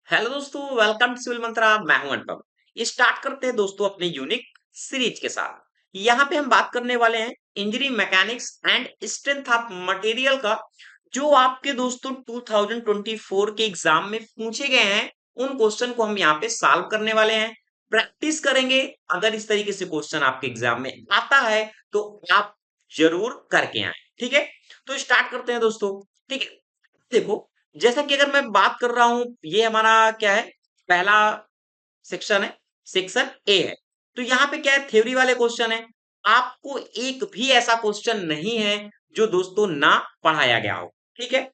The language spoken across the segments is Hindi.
हेलो दोस्तों, वेलकम टू सिविल मंत्रा। मैं हूं अनुपम। स्टार्ट करते हैं दोस्तों अपने यूनिक सीरीज के साथ। यहाँ पे हम बात करने वाले हैं engineering mechanics and strength of material का, जो आपके दोस्तों 2024 के एग्जाम में पूछे गए हैं। उन क्वेश्चन को हम यहाँ पे सॉल्व करने वाले हैं, प्रैक्टिस करेंगे। अगर इस तरीके से क्वेश्चन आपके एग्जाम में आता है तो आप जरूर करके आए। ठीक है, तो स्टार्ट करते हैं दोस्तों। ठीक है, देखो, जैसा कि अगर मैं बात कर रहा हूं, ये हमारा क्या है, पहला सेक्शन है, सेक्शन ए है। तो यहाँ पे क्या है, थ्योरी वाले क्वेश्चन है। आपको एक भी ऐसा क्वेश्चन नहीं है जो दोस्तों ना पढ़ाया गया हो। ठीक है,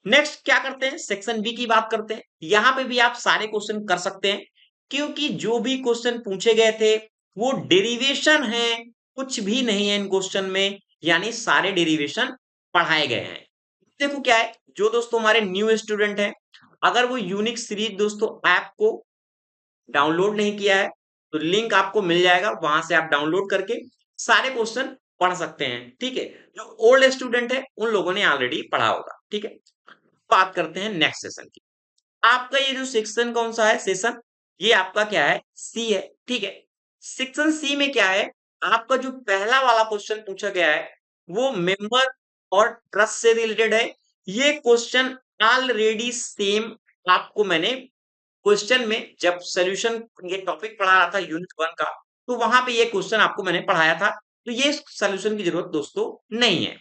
नेक्स्ट क्या करते हैं, सेक्शन बी की बात करते हैं। यहाँ पे भी आप सारे क्वेश्चन कर सकते हैं, क्योंकि जो भी क्वेश्चन पूछे गए थे वो डेरिवेशन है, कुछ भी नहीं है इन क्वेश्चन में, यानी सारे डेरिवेशन पढ़ाए गए हैं। देखो क्या है, जो दोस्तों हमारे न्यू स्टूडेंट हैं, अगर वो यूनिक सीरीज दोस्तों ऐप को डाउनलोड नहीं किया है तो लिंक आपको मिल जाएगा, वहां से आप डाउनलोड करके सारे क्वेश्चन पढ़ सकते हैं। ठीक है, जो ओल्ड स्टूडेंट है उन लोगों ने ऑलरेडी पढ़ा होगा। ठीक है, बात करते हैं नेक्स्ट सेशन की। आपका ये जो सेक्शन कौन सा है, सेशन ये आपका क्या है, सी है। ठीक है, सेक्शन सी में क्या है, आपका जो पहला वाला क्वेश्चन पूछा गया है वो मेंबर और ट्रस्ट से रिलेटेड है। ये क्वेश्चन ऑलरेडी सेम आपको मैंने क्वेश्चन में, जब सॉल्यूशन ये टॉपिक पढ़ा रहा था यूनिट 1 का, तो वहां पे ये क्वेश्चन आपको मैंने पढ़ाया था। तो ये सॉल्यूशन की जरूरत दोस्तों नहीं है।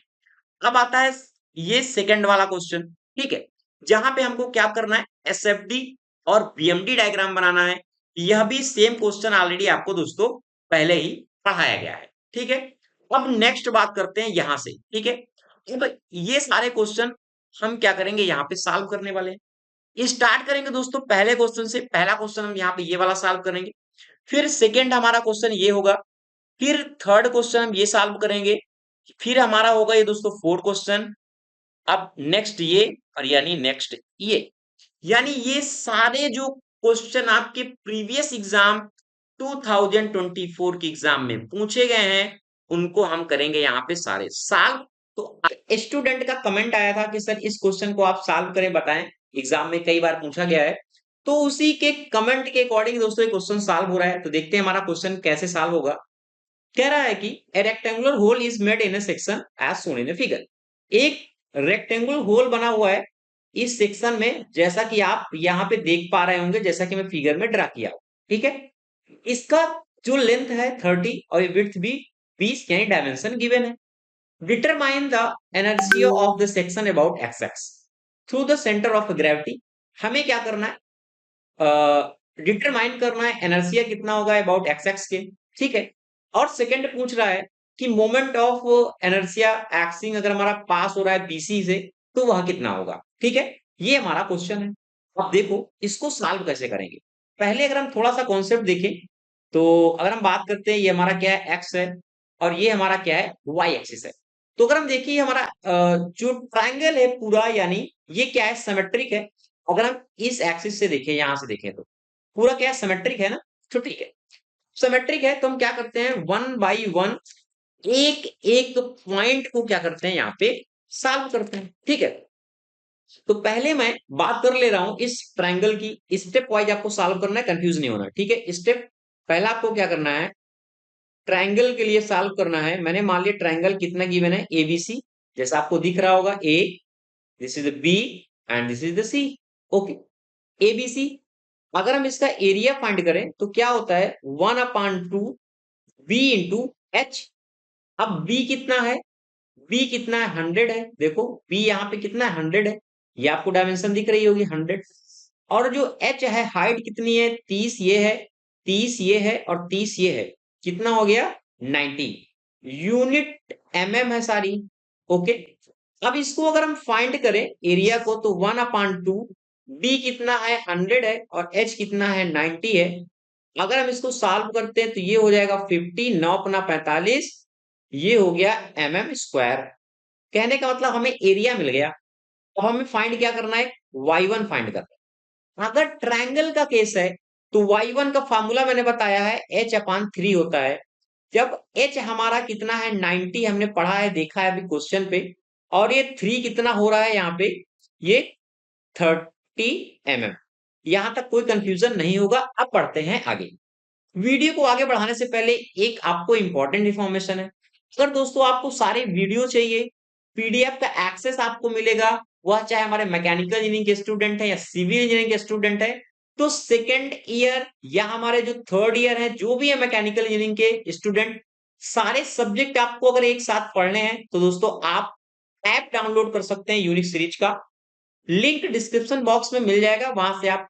अब आता है ये सेकंड वाला क्वेश्चन। ठीक है, जहां पे हमको क्या करना है, एसएफडी और बीएमडी डायग्राम बनाना है। यह भी सेम क्वेश्चन ऑलरेडी आपको दोस्तों पहले ही पढ़ाया गया है। ठीक है, अब नेक्स्ट बात करते हैं यहां से। ठीक है, अब ये सारे क्वेश्चन हम क्या करेंगे, यहाँ पे सॉल्व करने वाले हैं। स्टार्ट करेंगे दोस्तों पहले क्वेश्चन से। पहला क्वेश्चन हम यहाँ पे ये वाला सॉल्व करेंगे, फिर सेकेंड हमारा क्वेश्चन ये होगा, फिर थर्ड क्वेश्चन हम ये सॉल्व करेंगे, फिर हमारा होगा ये दोस्तों फोर्थ क्वेश्चन। अब नेक्स्ट ये, और यानी नेक्स्ट ये, यानी ये सारे जो क्वेश्चन आपके प्रीवियस एग्जाम 2024 के एग्जाम में पूछे गए हैं उनको हम करेंगे यहाँ पे सारे सॉल्व। तो स्टूडेंट का कमेंट आया था कि सर इस क्वेश्चन को आप सॉल्व करें, बताएं, एग्जाम में कई बार पूछा गया है। तो उसी के कमेंट के अकॉर्डिंग दोस्तों ये क्वेश्चन सॉल्व हो रहा है। तो देखते हैं हमारा क्वेश्चन कैसे सॉल्व होगा। कह रहा है कि a rectangular hole is made in a section as shown in a figure. एक रेक्टेंगुलर होल बना हुआ है इस सेक्शन में, जैसा कि आप यहाँ पे देख पा रहे होंगे, जैसा कि मैं फिगर में ड्रा किया। ठीक है, इसका जो लेंथ है 30 और विड्थ भी 20, यानी डायमेंशन गिवन है। Determine the energy of the section about X X through the centre of gravity. हमें क्या करना है, डिटरमाइन करना है एनर्जिया कितना होगा अबाउट एक्स एक्स के। ठीक है, और सेकंड पूछ रहा है कि मोमेंट ऑफ एनर्जिया एक्सिंग अगर हमारा पास हो रहा है बीसी से तो वह कितना होगा। ठीक है, ये हमारा क्वेश्चन है। अब देखो इसको सॉल्व कैसे करेंगे। पहले अगर हम थोड़ा सा कॉन्सेप्ट देखें, तो अगर हम बात करते हैं, ये हमारा क्या है, एक्स है, और ये हमारा क्या है, वाई एक्सिस है। तो अगर हम देखिए हमारा जो ट्राइंगल है पूरा, यानी ये क्या है, सिमेट्रिक है। अगर हम इस एक्सिस से देखें, यहां से देखें, तो पूरा क्या है, सिमेट्रिक है ना। तो ठीक है, सिमेट्रिक है तो हम क्या करते हैं, वन बाई वन एक एक पॉइंट को क्या करते हैं, यहाँ पे सॉल्व करते हैं। ठीक है, तो पहले मैं बात कर ले रहा हूं इस ट्राइंगल की, स्टेप वाइज आपको सॉल्व करना है, कंफ्यूज नहीं होना। ठीक है, स्टेप पहला आपको क्या करना है, ट्राइंगल के लिए सॉल्व करना है। मैंने मान लिया ट्राइंगल कितना गिवन है, एबीसी, जैसा आपको दिख रहा होगा, A, this is B and this is the C. Okay, ABC. अगर हम इसका एरिया फाइंड करें तो क्या होता है, 1/2 बी इंटू एच। अब बी कितना है, बी कितना है, 100 है। देखो बी यहाँ पे कितना है, 100 है। ये आपको डायमेंशन दिख रही होगी, 100। और जो एच है, हाइट कितनी है, 30 ये है, 30 ये है, और 30 ये है। कितना हो गया, 90 यूनिट एमएम है सारी। ओके, अब इसको अगर हम फाइंड करें एरिया को, तो 1/2, बी कितना है, 100 है, और एच कितना है, 90 है। अगर हम इसको सॉल्व करते हैं तो ये हो जाएगा 50, 9×45, ये हो गया mm²। कहने का मतलब हमें एरिया मिल गया। अब हमें फाइंड क्या करना है, y1 फाइंड करना है। अगर ट्रायंगल का केस है तो y1 का फॉर्मूला मैंने बताया है, h/3 होता है। जब h हमारा कितना है, 90, हमने पढ़ा है, देखा है अभी क्वेश्चन पे, और ये 3 कितना हो रहा है यहाँ पे, ये 30 mm। यहां तक कोई कंफ्यूजन नहीं होगा। अब बढ़ते हैं आगे। वीडियो को आगे बढ़ाने से पहले एक आपको इंपॉर्टेंट इंफॉर्मेशन है। अगर दोस्तों आपको सारे वीडियो चाहिए, पीडीएफ का एक्सेस आपको मिलेगा, वह चाहे हमारे मैकेनिकल इंजीनियरिंग के स्टूडेंट है या सिविल इंजीनियरिंग के स्टूडेंट है, तो सेकेंड ईयर या हमारे जो थर्ड ईयर है, जो भी है मैकेनिकल इंजीनियरिंग के स्टूडेंट, सारे सब्जेक्ट आपको अगर एक साथ पढ़ने हैं तो दोस्तों आप ऐप डाउनलोड कर सकते हैं यूनिक सीरीज का। लिंक डिस्क्रिप्शन बॉक्स में मिल जाएगा, वहां से आप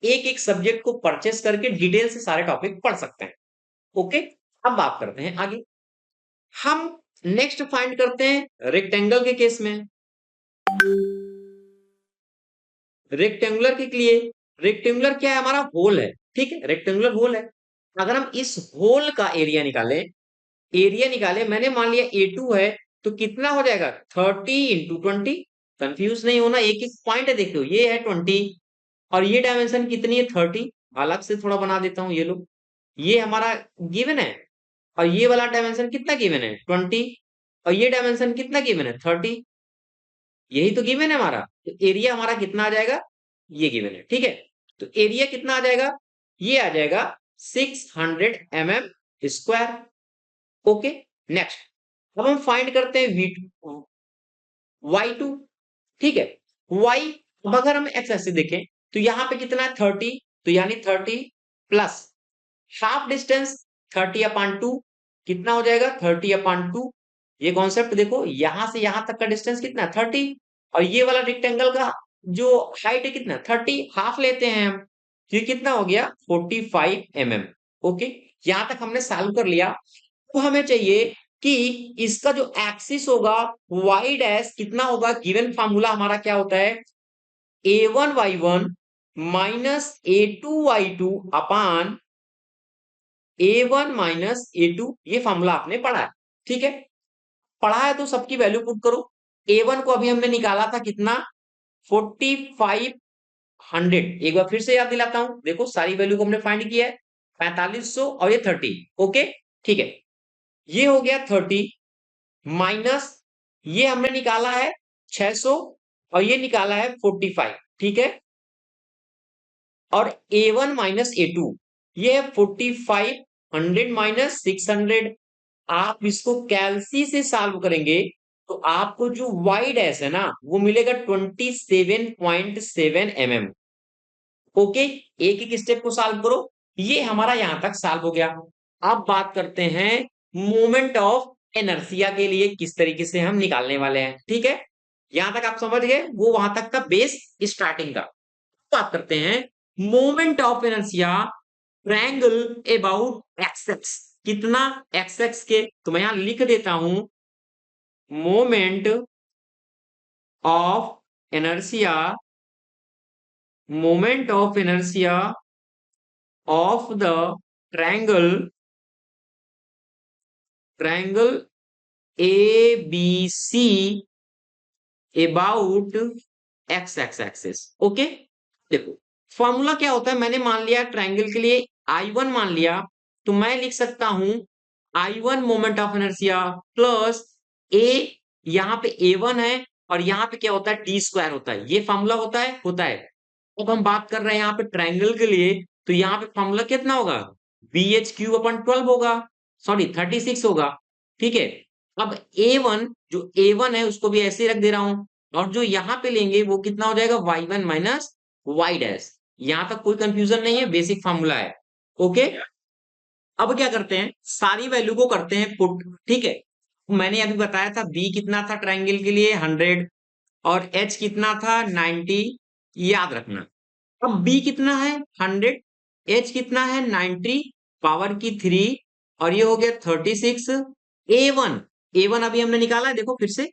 एक एक सब्जेक्ट को परचेस करके डिटेल से सारे टॉपिक पढ़ सकते हैं। ओके, अब बात करते हैं आगे। हम नेक्स्ट फाइंड करते हैं रेक्टेंगल के केस में। रेक्टेंगुलर के लिए, रेक्टेंगुलर क्या है, हमारा होल है, ठीक है, रेक्टेंगुलर होल है। अगर हम इस होल का एरिया निकालें, मैंने मान लिया A2 है, तो कितना हो जाएगा 30 × 20। कंफ्यूज नहीं होना, एक एक पॉइंट है, देखो ये है 20 और ये डायमेंशन कितनी है 30। अलग से थोड़ा बना देता हूं, ये लो, ये हमारा गिवन है और ये वाला डायमेंशन कितना गिवन है 20 और ये डायमेंशन कितना गिवन है 30। यही तो गिवन है हमारा, तो एरिया हमारा कितना आ जाएगा, ये गिवन है, ठीक है। तो एरिया कितना आ जाएगा, ये आ जाएगा 600 mm²। ओके, नेक्स्ट अब हम फाइंड करते हैं V2 Y2, ठीक है। Y, अब अगर हम एक्स एक्सिस देखें तो यहाँ पे कितना है 30, तो यानी 30 प्लस हाफ डिस्टेंस 30/2 कितना हो जाएगा 30/2। ये कॉन्सेप्ट देखो, यहां से यहां तक का डिस्टेंस कितना है 30 और ये वाला रेक्टेंगल का जो हाइट है कितना 30, हाफ लेते हैं हम, तो ये कितना हो गया 45 mm। ओके, यहां तक हमने सॉल्व कर लिया। तो हमें चाहिए कि इसका जो एक्सिस होगा वाई डैश कितना होगा, गिवन फार्मूला हमारा क्या होता है A1 Y1 minus A2 Y2 अपान A1 माइनस A2। ये फार्मूला आपने पढ़ा है, ठीक है, पढ़ा है तो सबकी वैल्यू पुट करो। A1 को अभी हमने निकाला था कितना 4500। एक बार फिर से याद दिलाता हूं, देखो सारी वैल्यू को हमने फाइंड किया है 4500 और ये 30। ओके, ठीक है, ये हो गया 30 माइनस ये हमने निकाला है 600 और ये निकाला है 45, ठीक है। और A1 माइनस A2 ये है 4500 माइनस 600। आप इसको कैलसी से सॉल्व करेंगे तो आपको जो वाई डैश है ना वो मिलेगा 27.7 mm। ओके, एक एक स्टेप को सॉल्व करो, ये हमारा यहां तक सॉल्व हो गया। अब बात करते हैं मोमेंट ऑफ इनर्शिया के लिए किस तरीके से हम निकालने वाले हैं, ठीक है। यहां तक आप समझ गए, वो वहां तक का बेस स्टार्टिंग का। बात करते हैं moment of inertia triangle about X x, कितना एक्स एक्स के, तो मैं यहां लिख देता हूं moment of inertia, moment of inertia of the triangle, triangle ABC about X x axis. Okay, देखो फॉर्मूला क्या होता है, मैंने मान लिया ट्रायंगल के लिए I1 मान लिया, तो मैं लिख सकता हूं I1 moment of inertia plus A, यहाँ पे A1 है और यहाँ पे क्या होता है d² होता है, ये फॉर्मूला होता है। अब हम बात कर रहे हैं यहाँ पे ट्रायंगल के लिए, तो यहाँ पे फॉर्मूला कितना होगा BH³/12 होगा, सॉरी 36 होगा, ठीक है। अब A1, जो A1 है उसको भी ऐसे रख दे रहा हूं और जो यहाँ पे लेंगे वो कितना हो जाएगा Y1 माइनस वाई डैश। यहां तक कोई कंफ्यूजन नहीं है, बेसिक फार्मूला है। ओके, अब क्या करते हैं सारी वैल्यू को करते हैं पुट, ठीक है। मैंने अभी बताया था B कितना था ट्रायंगल के लिए 100 और H कितना था 90, याद रखना। अब B कितना है 100, H कितना है 90 पावर की 3 और ये हो गया 36। A1 अभी हमने निकाला है, देखो फिर से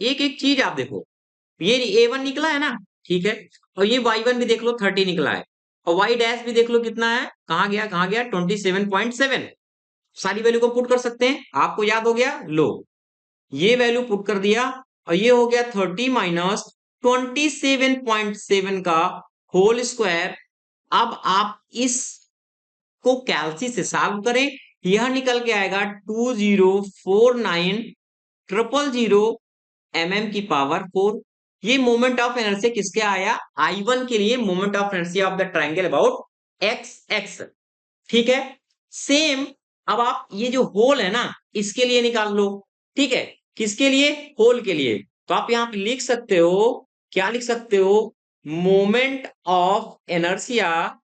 एक एक चीज आप देखो, ये A1 निकला है ना, ठीक है, और ये Y1 भी देख लो 30 निकला है और Y डैश भी देख लो कितना है, कहां गया 27.7। सारी वैल्यू को पुट कर सकते हैं, आपको याद हो गया, लो ये वैल्यू पुट कर दिया और ये हो गया 30 माइनस 27.7 का होल स्क्वायर। अब आप इस को कैलसी से सॉल्व करें, यह निकल के आएगा 2049,000 mm की पावर 4। ये मोमेंट ऑफ इनर्शिया किसके आया, I1 के लिए moment of inertia of the triangle about X X. ठीक है, सेम अब आप ये जो होल है ना इसके लिए निकाल लो। ठीक है, किसके लिए, होल के लिए। तो आप यहां पे लिख सकते हो, क्या लिख सकते हो, moment of inertia,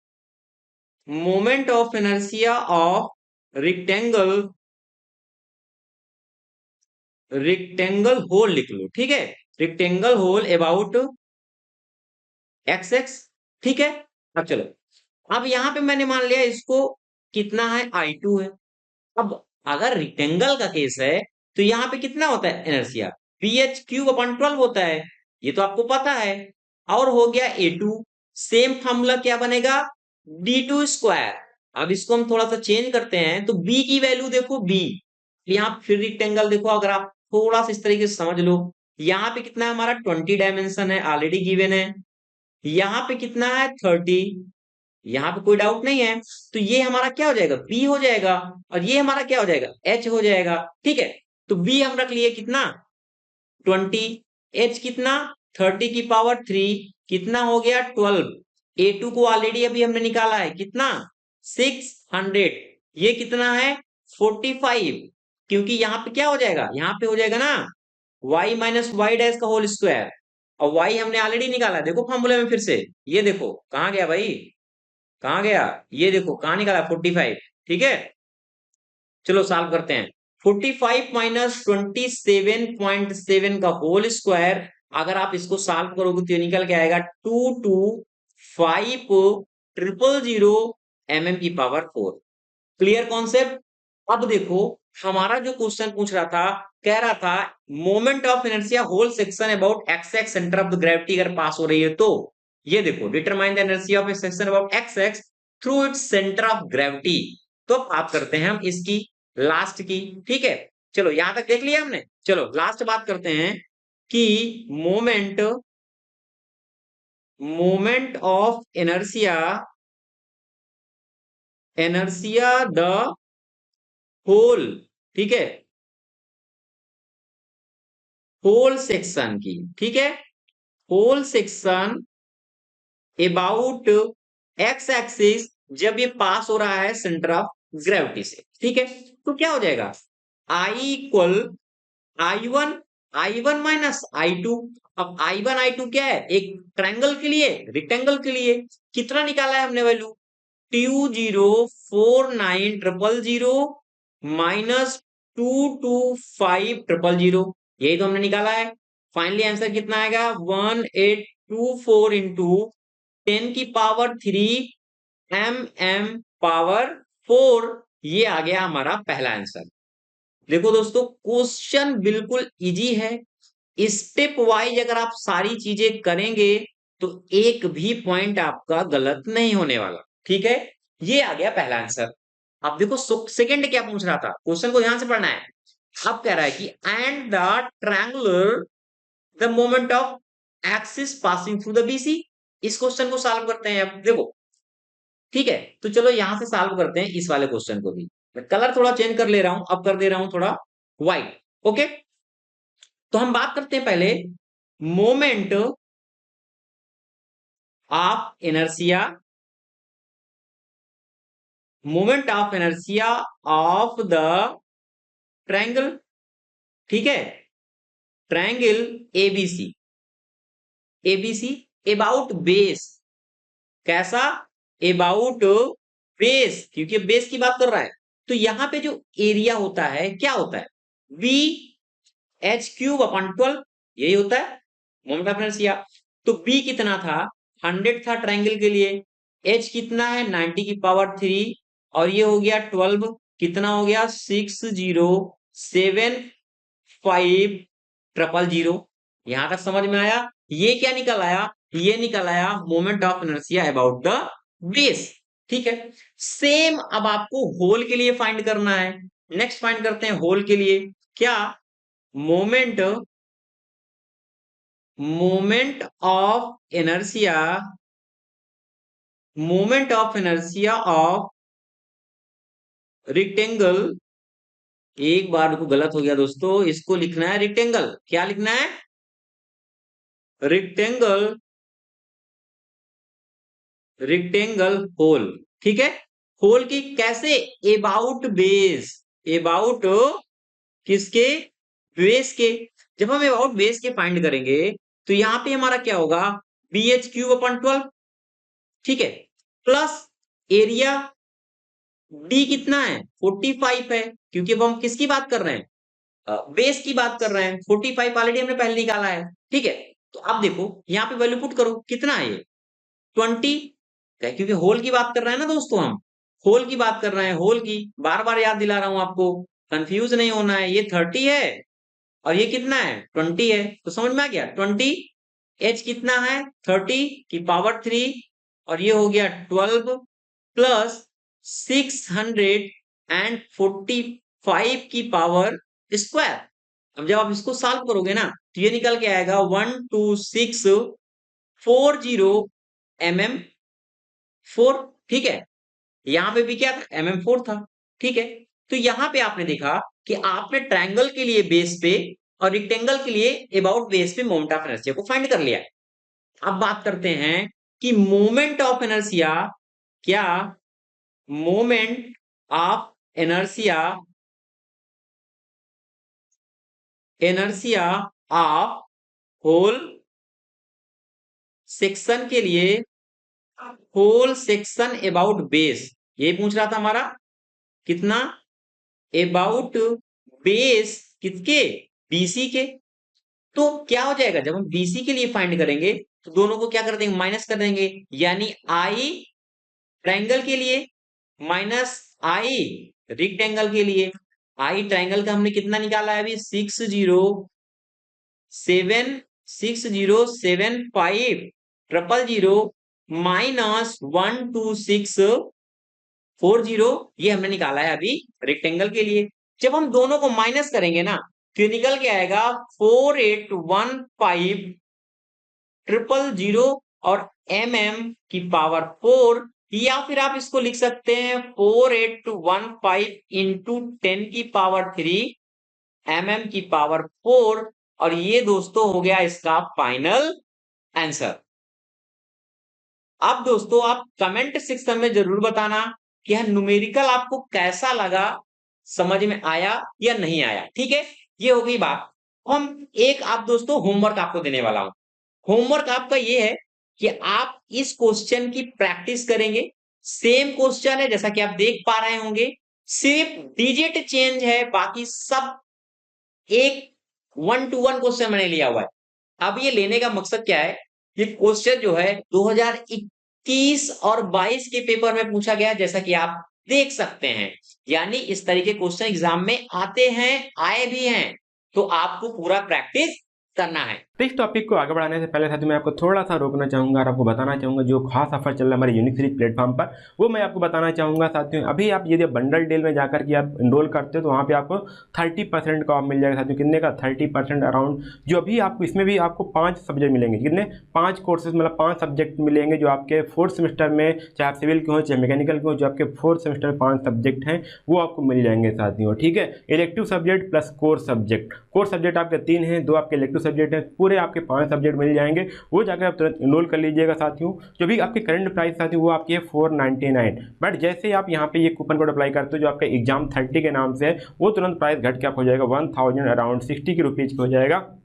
moment of inertia of rectangle, rectangle hole लिख लो। ठीक है, rectangle hole about X X. ठीक है, अब चलो, अब यहां पे मैंने मान लिया इसको कितना है, I2 है। अब अगर रेक्टेंगल का केस है तो यहाँ पे कितना होता है इनर्शिया, BH³/12 होता है, ये तो आपको पता है। और हो गया A2, सेम फार्मूला क्या बनेगा, D2²। अब इसको हम थोड़ा सा चेंज करते हैं तो B की वैल्यू देखो, B यहाँ फिर रेक्टेंगल देखो, अगर आप थोड़ा सा इस तरीके से समझ लो, यहाँ पे कितना है हमारा 20 डायमेंशन है, ऑलरेडी गिवन है। यहाँ पे कितना है 30, यहाँ पे कोई डाउट नहीं है। तो ये हमारा क्या हो जाएगा, बी हो जाएगा, और ये हमारा क्या हो जाएगा, एच हो जाएगा। ठीक है, तो बी हम रख लिए कितना 20, एच कितना 30 की पावर 3, कितना हो गया 12। A2 को ऑलरेडी अभी हमने निकाला है कितना 600, ये कितना है 45, क्योंकि यहाँ पे क्या हो जाएगा, यहाँ पे हो जाएगा ना y - y' और y हमने ऑलरेडी निकाला है, देखो फॉर्मूले में फिर से, ये देखो कहाँ गया भाई, कहाँ गया, ये देखो कहाँ निकाला 45। ठीक है, चलो सॉल्व करते हैं। 45 - 27.7 का होल स्क्वायर, अगर आप इसको सॉल्व करोगे तो ये निकल के आएगा 225,000 mm की पावर 4। Clear concept. अब देखो, हमारा जो क्वेश्चन पूछ रहा था, कह रहा था moment of inertia hole section about X X centre of the gravity अगर पास हो रही है तो, ये देखो determine the inertia of a section about X X through its centre of gravity. तो बात करते हैं हम इसकी लास्ट की। ठीक है, चलो यहां तक देख लिया हमने, चलो लास्ट बात करते हैं कि moment, moment of inertia, inertia the hole, ठीक है, होल सेक्शन की। ठीक है, hole section about X axis जब ये पास हो रहा है सेंटर ऑफ ग्रेविटी से। ठीक है, तो क्या हो जाएगा, I equal I1, I1 minus I2। अब I1 I2 क्या है, एक ट्रायंगल के लिए, रेक्टेंगल के लिए कितना निकाला है हमने वैल्यू, 2049,000 माइनस 225,000, यही तो हमने निकाला है। फाइनली आंसर कितना आएगा 1824 इंटू 10 की पावर 3 mm/4, ये आ गया हमारा पहला आंसर। देखो दोस्तों, क्वेश्चन बिल्कुल इजी है, स्टेप वाइज अगर आप सारी चीजें करेंगे तो एक भी पॉइंट आपका गलत नहीं होने वाला। ठीक है, ये आ गया पहला आंसर। अब देखो सेकंड क्या पूछ रहा था, क्वेश्चन को ध्यान से पढ़ना है। अब कह रहा है कि and the triangular the moment of axis passing through the BC। इस क्वेश्चन को सॉल्व करते हैं। अब देखो, ठीक है, तो चलो यहां से सॉल्व करते हैं इस वाले क्वेश्चन को भी। मैं कलर थोड़ा चेंज कर ले रहा हूं, अब कर दे रहा हूं थोड़ा व्हाइट। ओके, तो हम बात करते हैं पहले moment of inertia, moment of inertia of the triangle. ठीक है, triangle ABC, ABC about base, कैसा, अबाउट बेस, क्योंकि बेस की बात कर रहा है। तो यहां पे जो एरिया होता है क्या होता है, BH³/12, यही होता है मोमेंट ऑफ इनर्शिया। तो B कितना था, 100 था ट्रायंगल के लिए, H कितना है 90 की पावर 3, और ये हो गया 12, कितना हो गया 60,750,000। यहां तक समझ में आया। ये क्या निकल आया, ये निकल आया moment of inertia about the base. ठीक है, सेम अब आपको होल के लिए फाइंड करना है। नेक्स्ट फाइंड करते हैं होल के लिए, क्या, moment, moment of inertia, moment of inertia of rectangle. एक बार को गलत हो गया दोस्तों, इसको लिखना है रेक्टेंगल, क्या लिखना है, रेक्टेंगल रेक्टेंगल होल, ठीक है। होल की कैसे, अबाउट बेस, अबाउट किसके, बेस के। जब हम अबाउट बेस के फाइंड करेंगे तो यहां पे हमारा क्या होगा, बी एच क्यूब अपॉन 12, ठीक है, प्लस एरिया डी कितना है 45 है, क्योंकि अब हम किसकी बात कर रहे हैं, बेस की बात कर रहे हैं। 45 ऑलरेडी हमने पहले निकाला है, ठीक है। तो अब देखो यहाँ पे वैल्यू पुट करो, कितना है ये 20, क्योंकि होल की बात कर रहे हैं ना दोस्तों, हम होल की बात कर रहे हैं, होल की बार बार याद दिला रहा हूं आपको, कंफ्यूज नहीं होना है। ये 30 है और ये कितना है 20 है, तो समझ में आ गया। 20 एच कितना है 30 की पावर 3, और ये हो गया 12 प्लस 645 की पावर स्क्वायर। अब जब आप इसको सॉल्व करोगे ना तो ये निकल के आएगा 12640 mm4, ठीक है। यहां पे भी क्या था, mm4 था, ठीक है। तो यहां पे आपने देखा कि आपने ट्रायंगल के लिए बेस पे और रेक्टेंगल के लिए अबाउट बेस पे मोमेंट ऑफ इनर्शिया को फाइंड कर लिया। अब बात करते हैं कि मोमेंट ऑफ इनर्शिया, क्या moment of inertia, inertia of hole section के लिए, होल सेक्शन अबाउट बेस, ये पूछ रहा था हमारा, कितना अबाउट बेस किसके, बीसी के। तो क्या हो जाएगा, जब हम बीसी के लिए फाइंड करेंगे तो दोनों को क्या कर देंगे, माइनस कर देंगे, यानी आई ट्रायंगल के लिए माइनस आई रेक्टेंगल के लिए। आई ट्रायंगल का हमने कितना निकाला है अभी, 607500 माइनस 12640, ये हमने निकाला है अभी रेक्टेंगल के लिए। जब हम दोनों को माइनस करेंगे ना तो निकल के आएगा 4815000 और की पावर 4, या फिर आप इसको लिख सकते हैं 4815 इंटू 10 की पावर 3 की पावर 4, और ये दोस्तों हो गया इसका फाइनल आंसर। अब दोस्तों आप कमेंट सेक्शन में जरूर बताना कि यह न्यूमेरिकल आपको कैसा लगा, समझ में आया या नहीं आया, ठीक है। ये हो गई बात। हम एक आप दोस्तों होमवर्क आपको देने वाला हूं। होमवर्क आपका ये है कि आप इस क्वेश्चन की प्रैक्टिस करेंगे। सेम क्वेश्चन है जैसा कि आप देख पा रहे होंगे, सिर्फ डिजिट चेंज है, बाकी सब एक 1 to 1 क्वेश्चन मैंने लिया हुआ है। अब ये लेने का मकसद क्या है, ये क्वेश्चन जो है 2021 और 22 के पेपर में पूछा गया, जैसा कि आप देख सकते हैं। यानी इस तरीके क्वेश्चन एग्जाम में आते हैं, आए भी हैं, तो आपको पूरा प्रैक्टिस करना है। तो इस टॉपिक को आगे बढ़ाने से पहले साथियों मैं आपको थोड़ा सा रोकना चाहूँगा और आपको बताना चाहूँगा जो खास ऑफर चल रहा है हमारे यूनिक सीरीज प्लेटफॉर्म पर, वो मैं आपको बताना चाहूँगा साथियों। अभी आप यदि बंडल डील में जाकर के आप इनरोल करते हो तो वहाँ पे आपको 30% का ऑफ मिल जाएगा साथियों। कितने का, 30% अराउंड। जो अभी आपको इसमें भी आपको 5 सब्जेक्ट मिलेंगे, कितने, 5 कोर्सेज, मतलब 5 सब्जेक्ट मिलेंगे जो आपके 4th सेमेस्टर में, चाहे आप सिविल के हो चाहे मैकेनिकल के हो, जो आपके 4th सेमेस्टर में 5 सब्जेक्ट हैं वो आपको मिल जाएंगे साथियों, ठीक है। Elective subject plus core subject, core subject आपके 3 हैं, 2 आपके इलेक्टिव सब्जेक्ट हैं, पूरे आपके 5 सब्जेक्ट मिल जाएंगे। वो जाकर आप तुरंत इनरोल कर लीजिएगा साथियों। जो भी आपकी करंट प्राइस साथियों वो आपकी है 499, बट जैसे आप यहाँ पे ये कूपन कोड अप्लाई करते हो जो आपका एग्जाम 30 के नाम से है, वो तुरंत प्राइस घट के आप हो जाएगा 1000 अराउंड 60 की रुपीज़ हो जाएगा,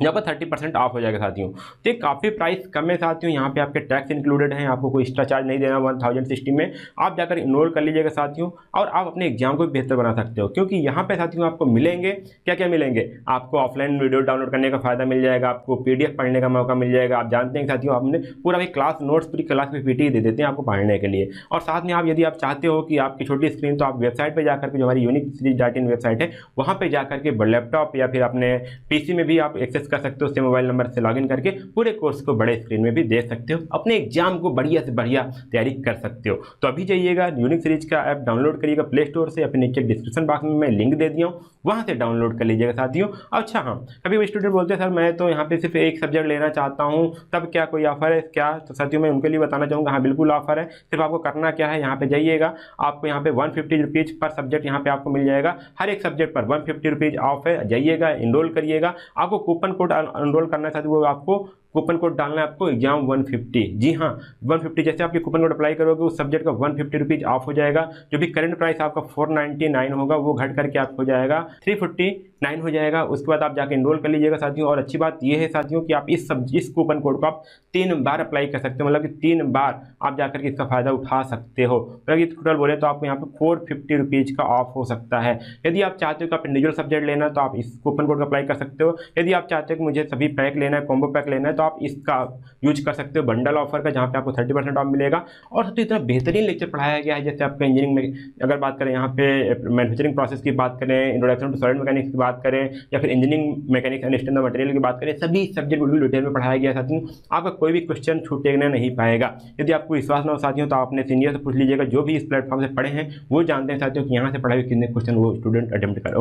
यहाँ पर 30% ऑफ हो जाएगा साथियों। तो काफ़ी प्राइस कम है साथियों। यहाँ पे आपके टैक्स इंक्लूडेड हैं, आपको कोई एक्स्ट्रा चार्ज नहीं देना 1060 में। आप जाकर इनरोल कर लीजिएगा साथियों, और आप अपने एग्जाम को बेहतर बना सकते हो, क्योंकि यहाँ पे साथियों आपको मिलेंगे क्या क्या मिलेंगे। आपको ऑफलाइन वीडियो डाउनलोड करने का फायदा मिल जाएगा, आपको PDF पढ़ने का मौका मिल जाएगा। आप जानते हैं साथियों आपने पूरा भी क्लास नोट्स, पूरी क्लास में PT दे देते हैं आपको पढ़ने के लिए। और साथ में आप यदि आप चाहते हो कि आपकी छोटी स्क्रीन, तो आप वेबसाइट पर जाकर के, जो हमारी unicseriez.in वेबसाइट है, वहाँ पर जाकर के लैपटॉप या फिर अपने PC में भी आप एक्सेस कर सकते हो। उससे मोबाइल नंबर से लॉगिन करके पूरे कोर्स को बड़े स्क्रीन में भी देख सकते हो, अपने एग्जाम को बढ़िया से बढ़िया तैयारी कर सकते हो। तो अभी जाइएगा यूनिक सीरीज का ऐप डाउनलोड करिएगा प्ले स्टोर से, अपने नीचे डिस्क्रिप्शन बॉक्स में मैं लिंक दे दिया हूँ, वहाँ से डाउनलोड कर लीजिएगा साथियों। अच्छा हाँ, कभी वो स्टूडेंट बोलते हैं सर मैं तो यहाँ पे सिर्फ एक सब्जेक्ट लेना चाहता हूँ, तब क्या कोई ऑफर है क्या? तो साथियों मैं उनके लिए बताना चाहूँगा, हाँ बिल्कुल ऑफर है। सिर्फ आपको करना क्या है, यहाँ पे जाइएगा, आपको यहाँ पे 150 रुपीज़ पर सब्जेक्ट यहाँ पे आपको मिल जाएगा। हर एक सब्जेक्ट पर 150 रुपीज़ ऑफ है। जाइएगा, इनरोल करिएगा, आपको कूपन कोड एनरोल करना है साथियों, वो आपको कूपन कोड डालना है आपको एग्जाम 150। जी हाँ, 150 जैसे आपके कूपन कोड अप्लाई करोगे उस सब्जेक्ट का 150 रुपीज़ ऑफ हो जाएगा। जो भी करंट प्राइस आपका 499 होगा वो घट करके आपको हो जाएगा 349 हो जाएगा। उसके बाद आप जाके एनरोल कर लीजिएगा साथियों। और अच्छी बात यह है साथियों कि आप इस कूपन कोड को आप 3 बार अप्लाई कर सकते हो, मतलब कि 3 बार आप जाकर के इसका फायदा उठा सकते हो। मतलब कि टोटल बोले तो आपको यहाँ पे 450 रुपीज़ का ऑफ हो सकता है। यदि आप चाहते हो कि आप इंडिविजुअल सब्जेक्ट लेना है तो आप इस कूपन कोड को अप्लाई कर सकते हो। यदि आप चाहते हो कि मुझे सभी पैक लेना है, कॉम्बो पैक लेना है, तो आप इसका यूज कर सकते हो बंडल ऑफर का, जहाँ पे आपको 30% ऑफ मिलेगा। और सबसे इतना बेहतरीन लेक्चर पढ़ाया गया है। जैसे आपका इंजीनियरिंग में अगर बात करें, यहाँ पे मैन्युफैक्चरिंग प्रोसेस की बात करें, इंट्रोडक्शन टू सॉलिड मैकेनिक्स की बात करें, या फिर engineering mechanics and standard material की बात करें, सभी सब्जेक्ट बिल्कुल डिटेल में पढ़ाया गया है साथियों। आपका कोई भी क्वेश्चन छूटेगा नहीं पाएगा। यदि आपको विश्वास ना हो साथियों तो आप अपने सीनियर से पूछ लीजिएगा, जो भी इस प्लेटफॉर्म से पढ़े हैं वो जानते हैं साथियों कि यहाँ से पढ़ाए हुए कितने क्वेश्चन वो स्टूडेंट अटेम्प्ट कर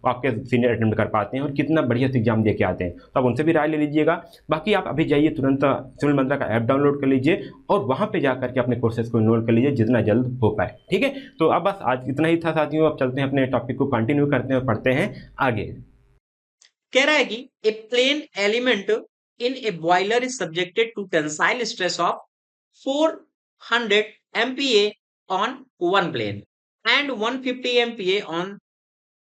आपके सीनियर अटेम्प्ट कर पाते हैं और कितना बढ़िया से एग्जाम दे के आते हैं। तो आप उनसे भी राय ले लीजिएगा। बाकी आप अभी जाइए तुरंत सिविल मंत्रा का ऐप डाउनलोड कर लीजिए और वहाँ पे जाकर के अपने कोर्सेज को इनरोल कर लीजिए जितना जल्द हो पाए। ठीक है, तो अब बस आज इतना ही था साथियों। अब चलते हैं अपने टॉपिक को कंटिन्यू करते हैं और पढ़ते हैं आगे। कह रहा है कि a plane element in a boiler is subjected to tensile stress of 400 MPa on one plane and 150 MPa on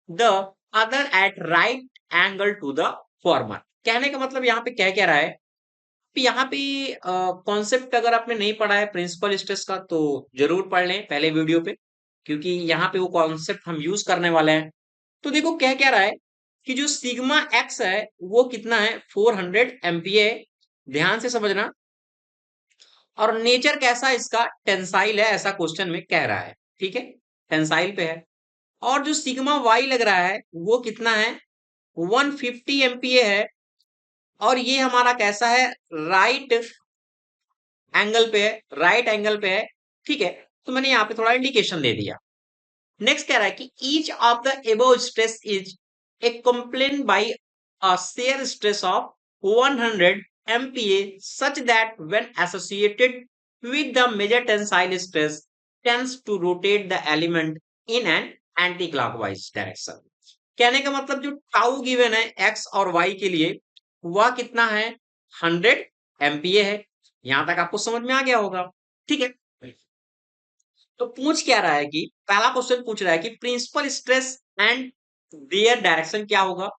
the other at right angle to the former। कहने का मतलब यहाँ पे क्या कह रहा है, यहाँ पे कॉन्सेप्ट अगर आपने नहीं पढ़ा है प्रिंसिपल स्ट्रेस का तो जरूर पढ़ लें पहले वीडियो पे, क्योंकि यहाँ पे वो कॉन्सेप्ट हम यूज करने वाले हैं। तो देखो क्या रहा है कि जो सिग्मा एक्स है वो कितना है 400 MPa है, ध्यान से समझना। और नेचर कैसा इसका टेंसाइल है ऐसा क्वेश्चन में कह रहा है, ठीक है, टेंसाइल पे है। और जो सिग्मा वाई लग रहा है वो कितना है 150 MPa है, और ये हमारा कैसा है राइट एंगल पे है, राइट एंगल पे है, ठीक है। तो मैंने यहाँ पे थोड़ा इंडिकेशन दे दिया। नेक्स्ट कह रहा है कि each of the above stress is accompanied by a shear stress of 100 MPa such that when associated with the major tensile stress tends to rotate the element in an anti-clockwise direction। कहने का मतलब जो टाउ गिवन है x और y के लिए वह कितना है 100 MPa है। यहां तक आपको समझ में आ गया होगा, ठीक है। तो पूछ क्या रहा है कि पहला क्वेश्चन पूछ रहा है कि principal stress and their direction क्या होगा,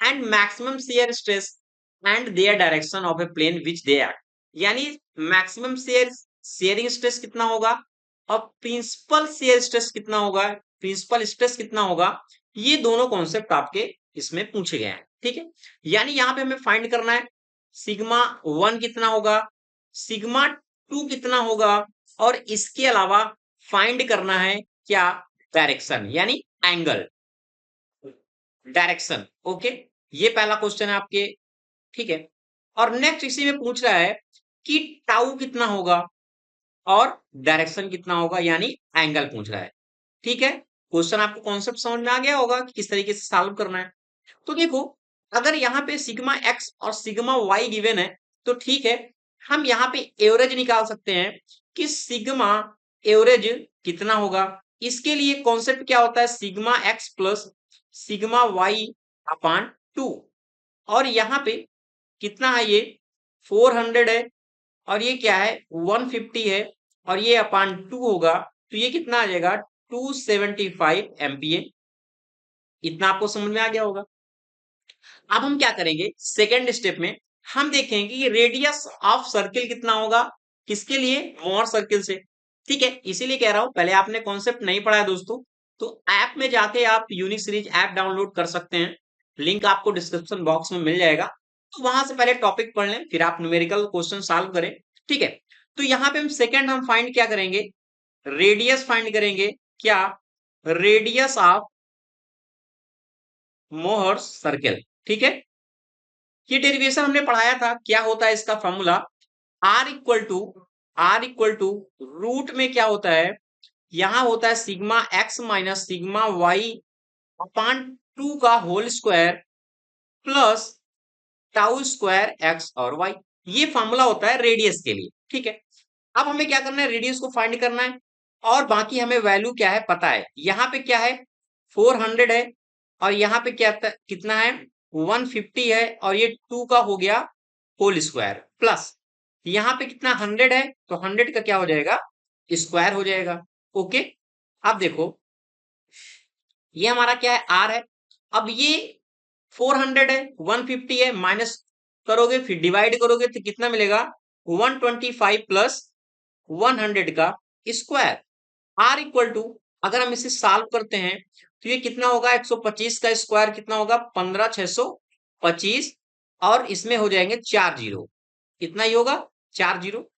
and maximum shear stress and their direction of a plane which they are. यानी मैक्सिमम शेयरिंग स्ट्रेस कितना होगा और प्रिंसिपल शेयर स्ट्रेस कितना होगा, प्रिंसिपल स्ट्रेस कितना होगा, ये दोनों कॉन्सेप्ट आपके इसमें पूछे गए हैं, ठीक है। यानी यहाँ पे हमें फाइंड करना है सिग्मा 1 कितना होगा, सिग्मा 2 कितना होगा, और इसके अलावा फाइंड करना है क्या डायरेक्शन यानी एंगल डायरेक्शन। ओके, ये पहला क्वेश्चन है आपके, ठीक है। और नेक्स्ट इसी में पूछ रहा है कि टाउ कितना होगा और डायरेक्शन कितना होगा यानी एंगल पूछ रहा है, ठीक है। क्वेश्चन आपको कॉन्सेप्ट समझ में आ गया होगा कि किस तरीके से सॉल्व करना है। तो देखो अगर यहाँ पे सिग्मा एक्स और सिग्मा वाई गिवन है तो ठीक है, हम यहाँ पे एवरेज निकाल सकते हैं कि सिग्मा एवरेज कितना होगा। इसके लिए कॉन्सेप्ट क्या होता है sigma x plus sigma y upon 2, और यहाँ पे कितना है ये 400 है और ये क्या है 150 है और ये अपान 2 होगा, तो ये कितना आ जाएगा 275 MPa। इतना आपको समझ में आ गया होगा। अब हम क्या करेंगे सेकेंड स्टेप में, हम देखेंगे कि रेडियस ऑफ सर्किल कितना होगा, किसके लिए मोर सर्किल से, ठीक है। इसीलिए कह रहा हूं पहले आपने कॉन्सेप्ट नहीं पढ़ा है दोस्तों तो ऐप में जाके आप यूनिक सीरीज ऐप डाउनलोड कर सकते हैं, लिंक आपको डिस्क्रिप्शन बॉक्स में मिल जाएगा। तो वहां से पहले टॉपिक पढ़ लें फिर आप न्यूमेरिकल क्वेश्चन सॉल्व करें, ठीक है। तो यहाँ पे हम सेकेंड हम फाइंड क्या करेंगे, रेडियस फाइंड करेंगे, क्या रेडियस ऑफ मोहर सर्किल, ठीक है। ये डेरिवेशन हमने पढ़ाया था, क्या होता है इसका formula R equal to root में क्या होता है, यहां होता है sigma x minus sigma y upon 2 का whole square plus tau square x और वाई। ये फॉर्मूला होता है रेडियस के लिए, ठीक है। अब हमें क्या करना है रेडियस को फाइंड करना है और बाकी हमें वैल्यू क्या है पता है। यहाँ पे क्या है 400 है और यहाँ पे क्या कितना है 150 है और ये 2 का हो गया होल स्क्वायर प्लस यहाँ पे कितना 100 है तो 100 का क्या हो जाएगा स्क्वायर हो जाएगा। ओके, अब देखो ये हमारा क्या है आर है। अब ये 400 है 150 है माइनस करोगे फिर डिवाइड करोगे तो कितना मिलेगा 125 प्लस 100 का स्क्वायर। आर इक्वल टू अगर हम इसे सॉल्व करते हैं तो ये कितना होगा 125 का स्क्वायर कितना होगा 15625 और इसमें हो जाएंगे 4 जीरो, कितना ही होगा 4 जीरो।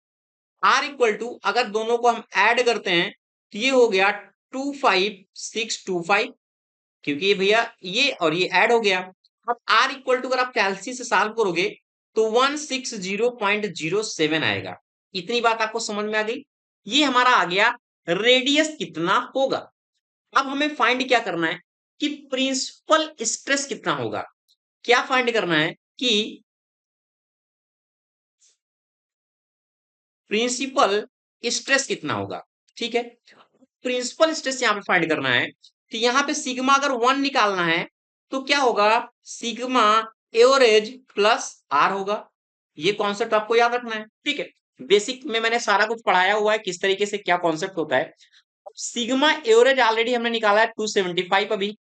आर इक्वल टू अगर दोनों को हम ऐड करते हैं तो ये हो गया 25625 क्योंकि ये भैया ये और ये ऐड हो गया। अब आर इक्वल टू अगर आप कैलसी से सॉल्व करोगे तो 160.07 आएगा। इतनी बात आपको समझ में आ गई। ये हमारा आ गया रेडियस कितना होगा। अब हमें फाइंड क्या करना है कि प्रिंसिपल स्ट्रेस कितना होगा। क्या फाइंड करना है कि प्रिंसिपल स्ट्रेस कितना होगा। ठीक है, प्रिंसिपल स्ट्रेस यहां पे फाइंड करना है तो यहां पे सिग्मा अगर 1 निकालना है तो क्या होगा सिग्मा एवरेज प्लस आर होगा। ये कॉन्सेप्ट आपको याद रखना है। ठीक है, बेसिक में मैंने सारा कुछ पढ़ाया हुआ है किस तरीके से क्या कॉन्सेप्ट होता है। सिग्मा एवरेज ऑलरेडी हमने निकाला है 275 अभी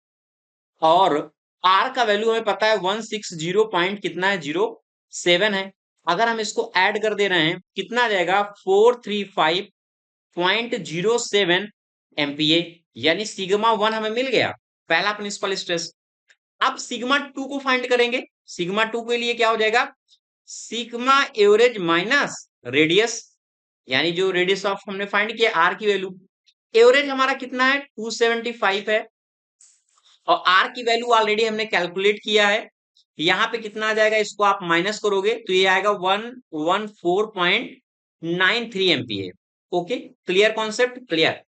और आर का वैल्यू हमें पता है 160 पॉइंट कितना है 07 है। अगर हम इसको ऐड कर दे रहे हैं कितना आ जाएगा 435.07 एमपीए यानी सिग्मा 1 हमें मिल गया पहला प्रिंसिपल स्ट्रेस। अब सिग्मा 2 को फाइंड करेंगे। सिग्मा 2 के लिए क्या हो जाएगा सिग्मा एवरेज माइनस रेडियस यानी जो रेडियस ऑफ हमने फाइंड किया आर की वैल्यू। एवरेज हमारा कितना है 275 है और आर की वैल्यू ऑलरेडी हमने कैलकुलेट किया है। यहाँ पे कितना आ जाएगा इसको आप माइनस करोगे तो ये आएगा 114.93 MPa. Okay, clear concept clear.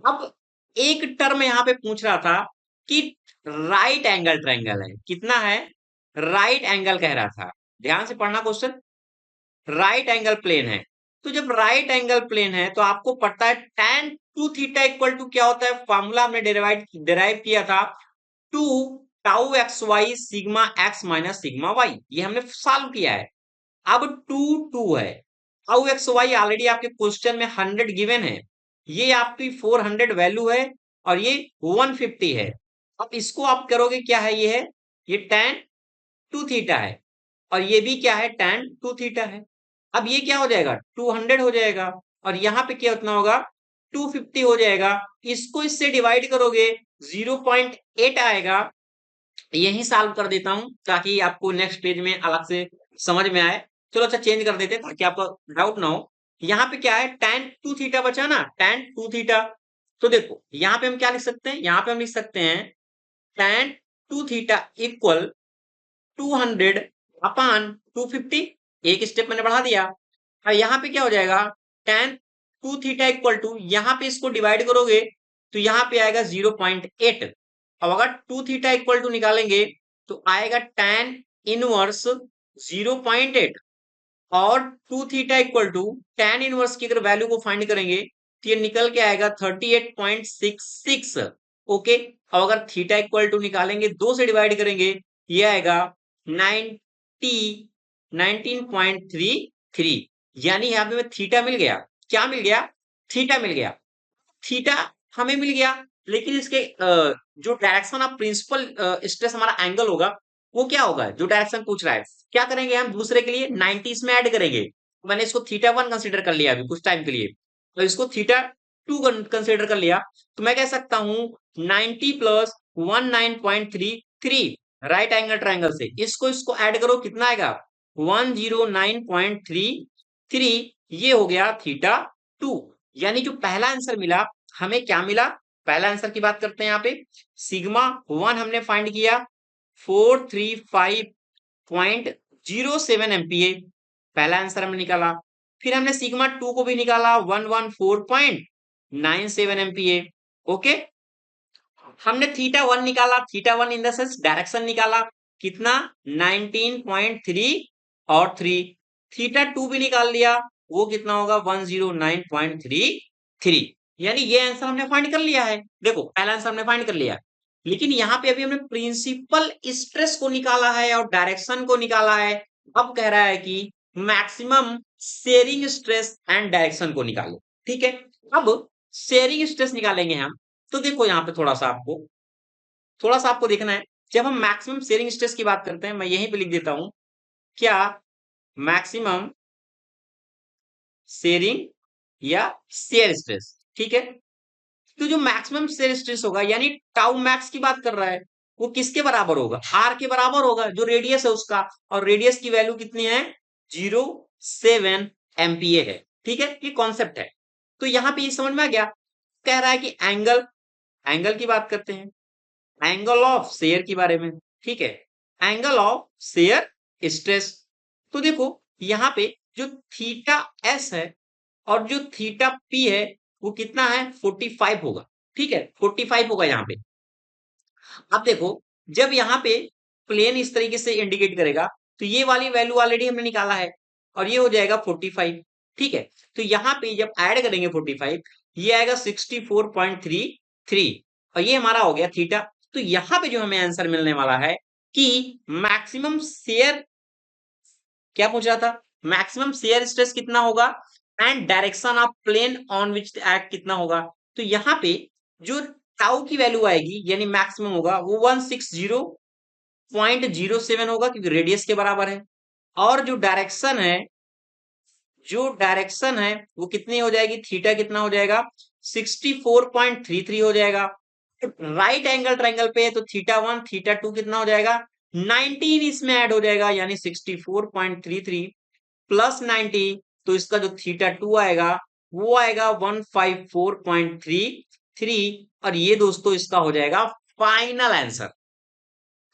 अब एक टर्म यहाँ पे पूछ रहा था कि राइट एंगल ट्रायंगल है कितना है राइट एंगल कह रहा था। ध्यान से पढ़ना क्वेश्चन। राइट एंगल प्लेन है तो जब राइट एंगल प्लेन है तो आपको पता है tan 2 थीटा इक्वल टू क्या होता है फॉर्मूला हमने डेराइव किया था 2 tau X Y sigma x minus sigma Y. ये हमने सॉल्व किया है। अब 2 है टाउ एक्स वाई ऑलरेडी आपके क्वेश्चन में 100 गिवन है। ये आपकी 400 वैल्यू है और ये 150 है। अब इसको आप करोगे क्या है ये है ये tan 2 थीटा है और ये भी क्या है tan 2 थीटा है। अब ये क्या हो जाएगा 200 हो जाएगा और यहाँ पे क्या उतना होगा 250 हो जाएगा। इसको इससे डिवाइड करोगे 0.8 आएगा। यही सॉल्व कर देता हूं ताकि आपको नेक्स्ट पेज में अलग से समझ में आए। चलो अच्छा चेंज कर देते हैं ताकि आपको डाउट ना हो। यहाँ पे क्या है tan 2 थीटा बचा ना tan 2 थीटा। तो देखो यहाँ पे हम क्या लिख सकते हैं यहाँ पे हम लिख सकते हैं tan 2 थीटा इक्वल 200 अपान 250। एक स्टेप मैंने बढ़ा दिया और यहाँ पे क्या हो जाएगा tan 2 थीटा इक्वल टू यहाँ पे इसको डिवाइड करोगे तो यहाँ पे आएगा 0.8। अब अगर 2 थीटा इक्वल टू निकालेंगे तो आएगा tan इनवर्स 0.8 और 2 theta equal to tan inverse की अगर वैल्यू को फाइंड करेंगे तो ये निकल के आएगा 38.66। ओके, अब अगर थीटा इक्वल टू निकालेंगे 2 से डिवाइड करेंगे ये आएगा 19.33 यानी यहाँ पे हमें थीटा मिल गया। क्या मिल गया थीटा मिल गया। थीटा हमें मिल गया लेकिन इसके जो डायरेक्शन ऑफ प्रिंसिपल स्ट्रेस हमारा एंगल होगा वो क्या होगा जो डायरेक्शन पूछ रहा है। क्या करेंगे हम दूसरे के लिए 90 इसमें ऐड करेंगे। मैंने इसको थीटा 1 कंसीडर कर लिया अभी कुछ टाइम के लिए तो इसको थीटा 2 कंसीडर कर लिया तो मैं कह सकता हूं 90 प्लस 19.33 राइट एंगल ट्रायंगल से इसको इसको ऐड करो कितना आएगा 109.33। ये हो गया थीटा 2 यानी जो पहला आंसर मिला हमें क्या मिला। पहला आंसर की बात करते हैं यहाँ पे सिग्मा 1 हमने फाइंड किया 435.07 एमपीए पहला आंसर हमने निकाला। फिर हमने सिग्मा 2 को भी निकाला 114.97 एमपीए। ओके, हमने थीटा 1 निकाला theta 1 in the sense direction निकाला कितना 19.3 और 3। थीटा 2 भी निकाल लिया वो कितना होगा 109.33 यानी ये आंसर हमने फाइंड कर लिया है। देखो पहला आंसर हमने फाइंड कर लिया लेकिन यहाँ पे अभी हमने प्रिंसिपल स्ट्रेस को निकाला है और डायरेक्शन को निकाला है। अब कह रहा है कि maximum shearing stress and direction को निकालो। ठीक है, अब शेयरिंग स्ट्रेस निकालेंगे हम। तो देखो यहाँ पे थोड़ा सा आपको देखना है। जब हम मैक्सिमम शेयरिंग स्ट्रेस की बात करते हैं, मैं यहीं पे लिख देता हूं, क्या मैक्सिमम शेयरिंग या शेयर स्ट्रेस। ठीक है, तो जो मैक्सिमम शेयर स्ट्रेस होगा यानी टाउ मैक्स की बात कर रहा है, वो किसके बराबर होगा? आर के बराबर होगा, जो रेडियस है उसका, और रेडियस की वैल्यू कितनी है? 0.7 MPa है। ठीक है, ये कॉन्सेप्ट है। तो यहां पे ये समझ में आ गया। कह रहा है कि एंगल, एंगल की बात करते हैं, एंगल ऑफ शेयर के बारे में। ठीक है, एंगल ऑफ शेयर स्ट्रेस। तो देखो यहाँ पे जो थीटा एस है और जो थीटा पी है वो कितना है? 45 होगा। ठीक है, 45 होगा यहाँ पे। अब देखो, जब यहाँ पे प्लेन इस तरीके से इंडिकेट करेगा तो ये वाली वैल्यू ऑलरेडी हमने निकाला है और ये हो जाएगा 45। ठीक है, तो यहाँ पे जब ऐड करेंगे 45, ये आएगा 64.33 और ये हमारा हो गया थीटा। तो यहाँ पे जो हमें आंसर मिलने वाला है कि मैक्सिमम शेयर, क्या पूछ रहा था? मैक्सिमम शेयर स्ट्रेस कितना होगा and direction of plane on which act कितना होगा। तो यहाँ पे जो टाउ की वैल्यू आएगी यानी मैक्सिमम होगा वो 160.07 होगा क्योंकि रेडियस के बराबर है। और जो डायरेक्शन है वो कितनी हो जाएगी? थीटा कितना हो जाएगा? 64.33 हो जाएगा। राइट एंगल ट्रायंगल पे है तो थीटा 1 थीटा 2 कितना हो जाएगा? 19 इसमें ऐड हो जाएगा यानी 64.33 प्लस 90, तो इसका जो थीटा 2 आएगा वो आएगा 154.33 और ये दोस्तों इसका हो जाएगा फाइनल आंसर।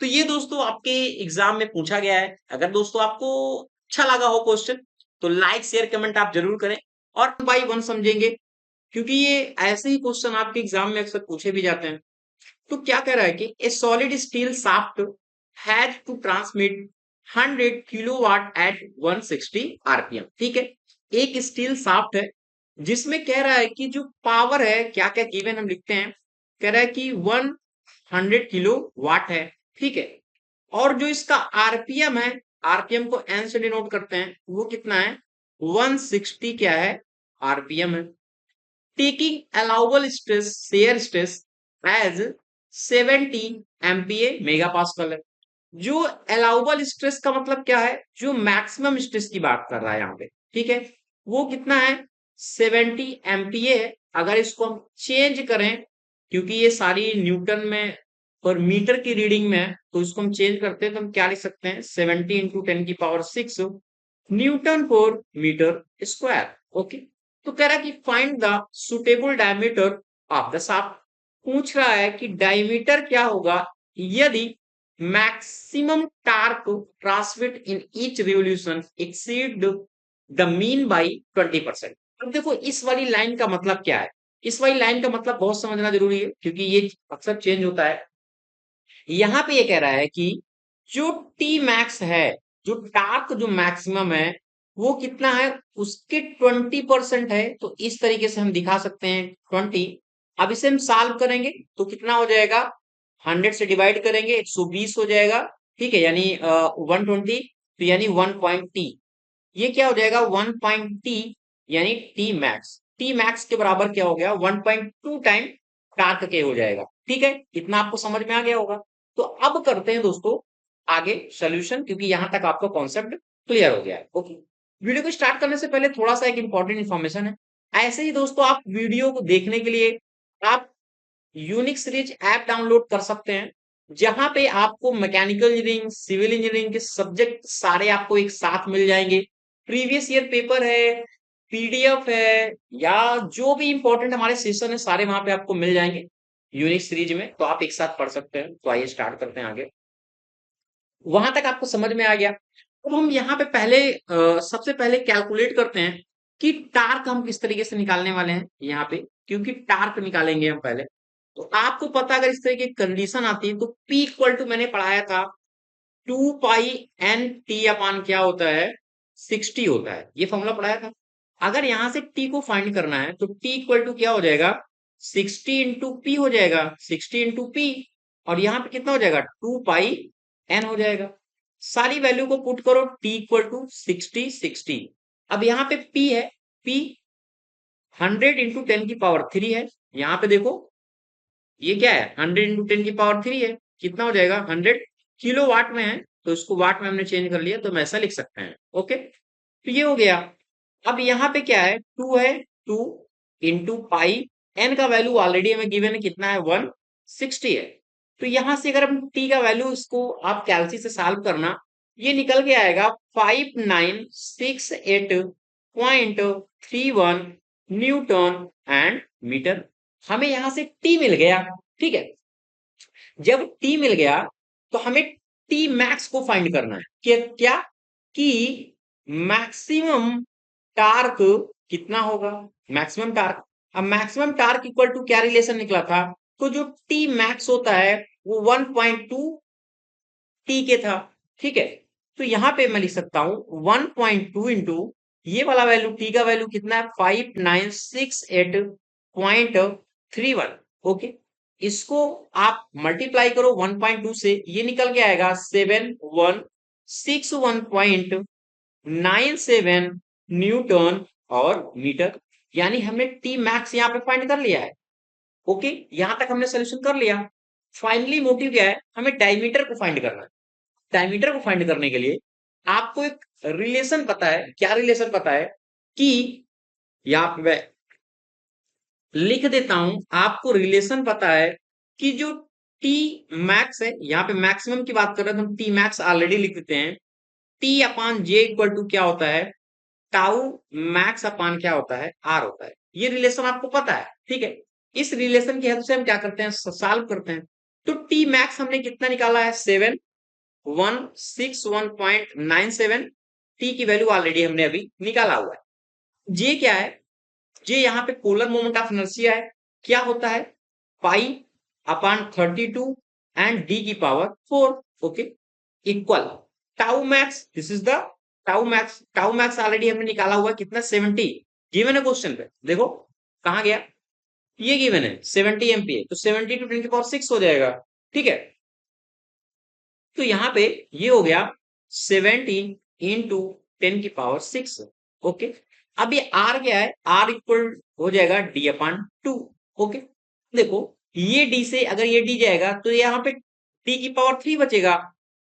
तो ये दोस्तों आपके एग्जाम में पूछा गया है। अगर दोस्तों आपको अच्छा लगा हो क्वेश्चन तो लाइक शेयर कमेंट आप जरूर करें और बाई वन समझेंगे, क्योंकि ये ऐसे ही क्वेश्चन आपके एग्जाम में अक्सर पूछे भी जाते हैं। तो क्या कह रहा है कि a solid steel shaft has to transmit 100 kilowatt at 160 RPM. ठीक है, एक स्टील शाफ्ट है जिसमें कह रहा है कि जो पावर है, क्या क्या गिवन हम लिखते हैं, कह रहा है कि 100 किलो वाट है। ठीक है, और जो इसका आरपीएम है, आरपीएम को एन से डिनोट करते हैं, वो कितना है? 160 क्या है? आरपीएम है। Taking allowable stress, shear stress as 70 MPa mega pascal है। जो अलाउबल स्ट्रेस का मतलब क्या है? जो मैक्सिमम स्ट्रेस की बात कर रहा है यहाँ पे। ठीक है, वो कितना है? 70 MPa है। अगर इसको हम चेंज करें, क्योंकि ये सारी न्यूटन में पर मीटर की रीडिंग में है, तो इसको हम चेंज करते हैं तो हम क्या लिख सकते हैं? 70 इंटू 10 की पावर 6 न्यूटन पर मीटर स्क्वायर। ओके, तो कह रहा है कि find the suitable diameter of the shaft. पूछ रहा है कि डायमीटर क्या होगा यदि maximum torque transmit in each revolution exceed the mean by 20%। अब देखो इस वाली लाइन का मतलब क्या है? इस वाली लाइन का मतलब बहुत समझना जरूरी है क्योंकि ये अक्सर चेंज होता है। यहाँ पे ये कह रहा है कि जो टी मैक्स है, जो टार्क जो मैक्सिमम है वो कितना है? उसके 20% है। तो इस तरीके से हम दिखा सकते हैं 20। अब इसे हम सॉल्व करेंगे तो कितना हो जाएगा? 100 से डिवाइड करेंगे 120 हो जाएगा। ठीक है, यानी 120, तो यानी 1.t। ये क्या हो जाएगा? 1.t यानी टी मैक्स। टी मैक्स के बराबर क्या हो गया? 1.2 टाइम टार्क के हो जाएगा। ठीक है, इतना आपको समझ में आ गया होगा। तो अब करते हैं दोस्तों आगे सोल्यूशन, क्योंकि यहां तक आपका कॉन्सेप्ट क्लियर हो गया है। ओके, वीडियो को स्टार्ट करने से पहले थोड़ा सा एक इंपॉर्टेंट इन्फॉर्मेशन है। ऐसे ही दोस्तों आप वीडियो को देखने के लिए आप यूनिक सीरीज ऐप डाउनलोड कर सकते हैं, जहां पे आपको मैकेनिकल इंजीनियरिंग, सिविल इंजीनियरिंग के सब्जेक्ट सारे आपको एक साथ मिल जाएंगे। प्रीवियस ईयर पेपर है, पीडीएफ है, या जो भी इंपॉर्टेंट हमारे सेशन है सारे वहां पे आपको मिल जाएंगे यूनिक सीरीज में, तो आप एक साथ पढ़ सकते हैं। तो आइए स्टार्ट करते हैं आगे। वहां तक आपको समझ में आ गया। तो हम यहाँ पे सबसे पहले कैलकुलेट करते हैं कि टार्क हम किस तरीके से निकालने वाले हैं यहाँ पे, क्योंकि टार्क निकालेंगे हम पहले। तो आपको पता, अगर इस तरह की कंडीशन आती है तो P इक्वल टू मैंने पढ़ाया था 2 पाई N T अपान क्या होता है? 60 होता है। ये फॉर्मूला पढ़ाया था। अगर यहां से T को फाइंड करना है तो T इक्वल टू क्या हो जाएगा? 60 इंटू पी हो जाएगा। 60 इंटू पी और यहाँ पे कितना हो जाएगा 2 पाई n हो जाएगा। सारी वैल्यू को पुट करो, t इक्वल टू 60 अब यहाँ पे p है, p 100 × 10⁻³ है। यहाँ पे देखो ये क्या है 100 × 10⁻³ है, कितना हो जाएगा 100 किलोवाट में है, तो इसको वाट में हमने चेंज कर लिया, तो हम ऐसा लिख सकते हैं। ओके, तो ये हो गया। अब यहाँ पे क्या है 2 है, 2 इंटू पाई, n का वैल्यू ऑलरेडी हमें गिवन है, कितना है 160 है। तो यहां से अगर हम t का वैल्यू, इसको आप कैलसी से सॉल्व करना, ये निकल के आएगा 5968.31 न्यूटन एंड मीटर। हमें यहां से t मिल गया। ठीक है, जब t मिल गया तो हमें t मैक्स को फाइंड करना है कि क्या कि मैक्सिमम टार्क कितना होगा, मैक्सिमम टार्क। अब मैक्सिमम टार्क इक्वल टू क्या रिलेशन निकला था, तो जो टी मैक्स होता है वो 1.2 टी के था। ठीक है, तो यहां पे मैं लिख सकता हूं 1.2 इंटू ये वाला वैल्यू, टी का वैल्यू कितना है 5968.31। ओके, इसको आप मल्टीप्लाई करो 1.2 से, ये निकल के आएगा 7161.97 न्यूटन और मीटर। यानी हमने टी मैक्स यहाँ पे फाइंड कर लिया है। ओके, यहां तक हमने सोल्यूशन कर लिया। फाइनली मोटिव क्या है, हमें डायमीटर को फाइंड करना है। डायमीटर को फाइंड करने के लिए आपको एक रिलेशन पता है, क्या रिलेशन पता है कि यहाँ पे मैं लिख देता हूं, आपको रिलेशन पता है कि जो टी मैक्स है, यहाँ पे मैक्सिमम की बात कर रहे हैं तो हम टी मैक्स ऑलरेडी लिख देते हैं, T upon J equal to क्या होता है टाउ मैक्स अपान क्या होता है आर होता है। ये रिलेशन आपको पता है। ठीक है, इस रिलेशन की हेल्प से हम क्या करते हैं सॉल्व करते हैं। तो टी मैक्स हमने कितना निकाला है 7161.97, टी की वैल्यू ऑलरेडी हमने अभी निकाला हुआ है। जे क्या है, जे यहाँ पे पोलर मोमेंट ऑफ इनर्शिया है, क्या होता है पाई अपान 32 एंड डी की power 4। Okay, equal tau max, this is the tau max. Tau max already हमने निकाला हुआ है, कितना 70 गिवन है क्वेश्चन पे। देखो कहां गया, ये गिवन है 70 एमपीए, तो 70 टू 10 की पावर 6 हो जाएगा। ठीक है, तो यहाँ पे ये हो गया 17 इंटू 10 की पावर 6। ओके, अब ये आर क्या है, आर इक्वल हो जाएगा डी अपान 2। ओके, देखो ये डी से अगर ये डी जाएगा तो यहाँ पे डी की पावर 3 बचेगा,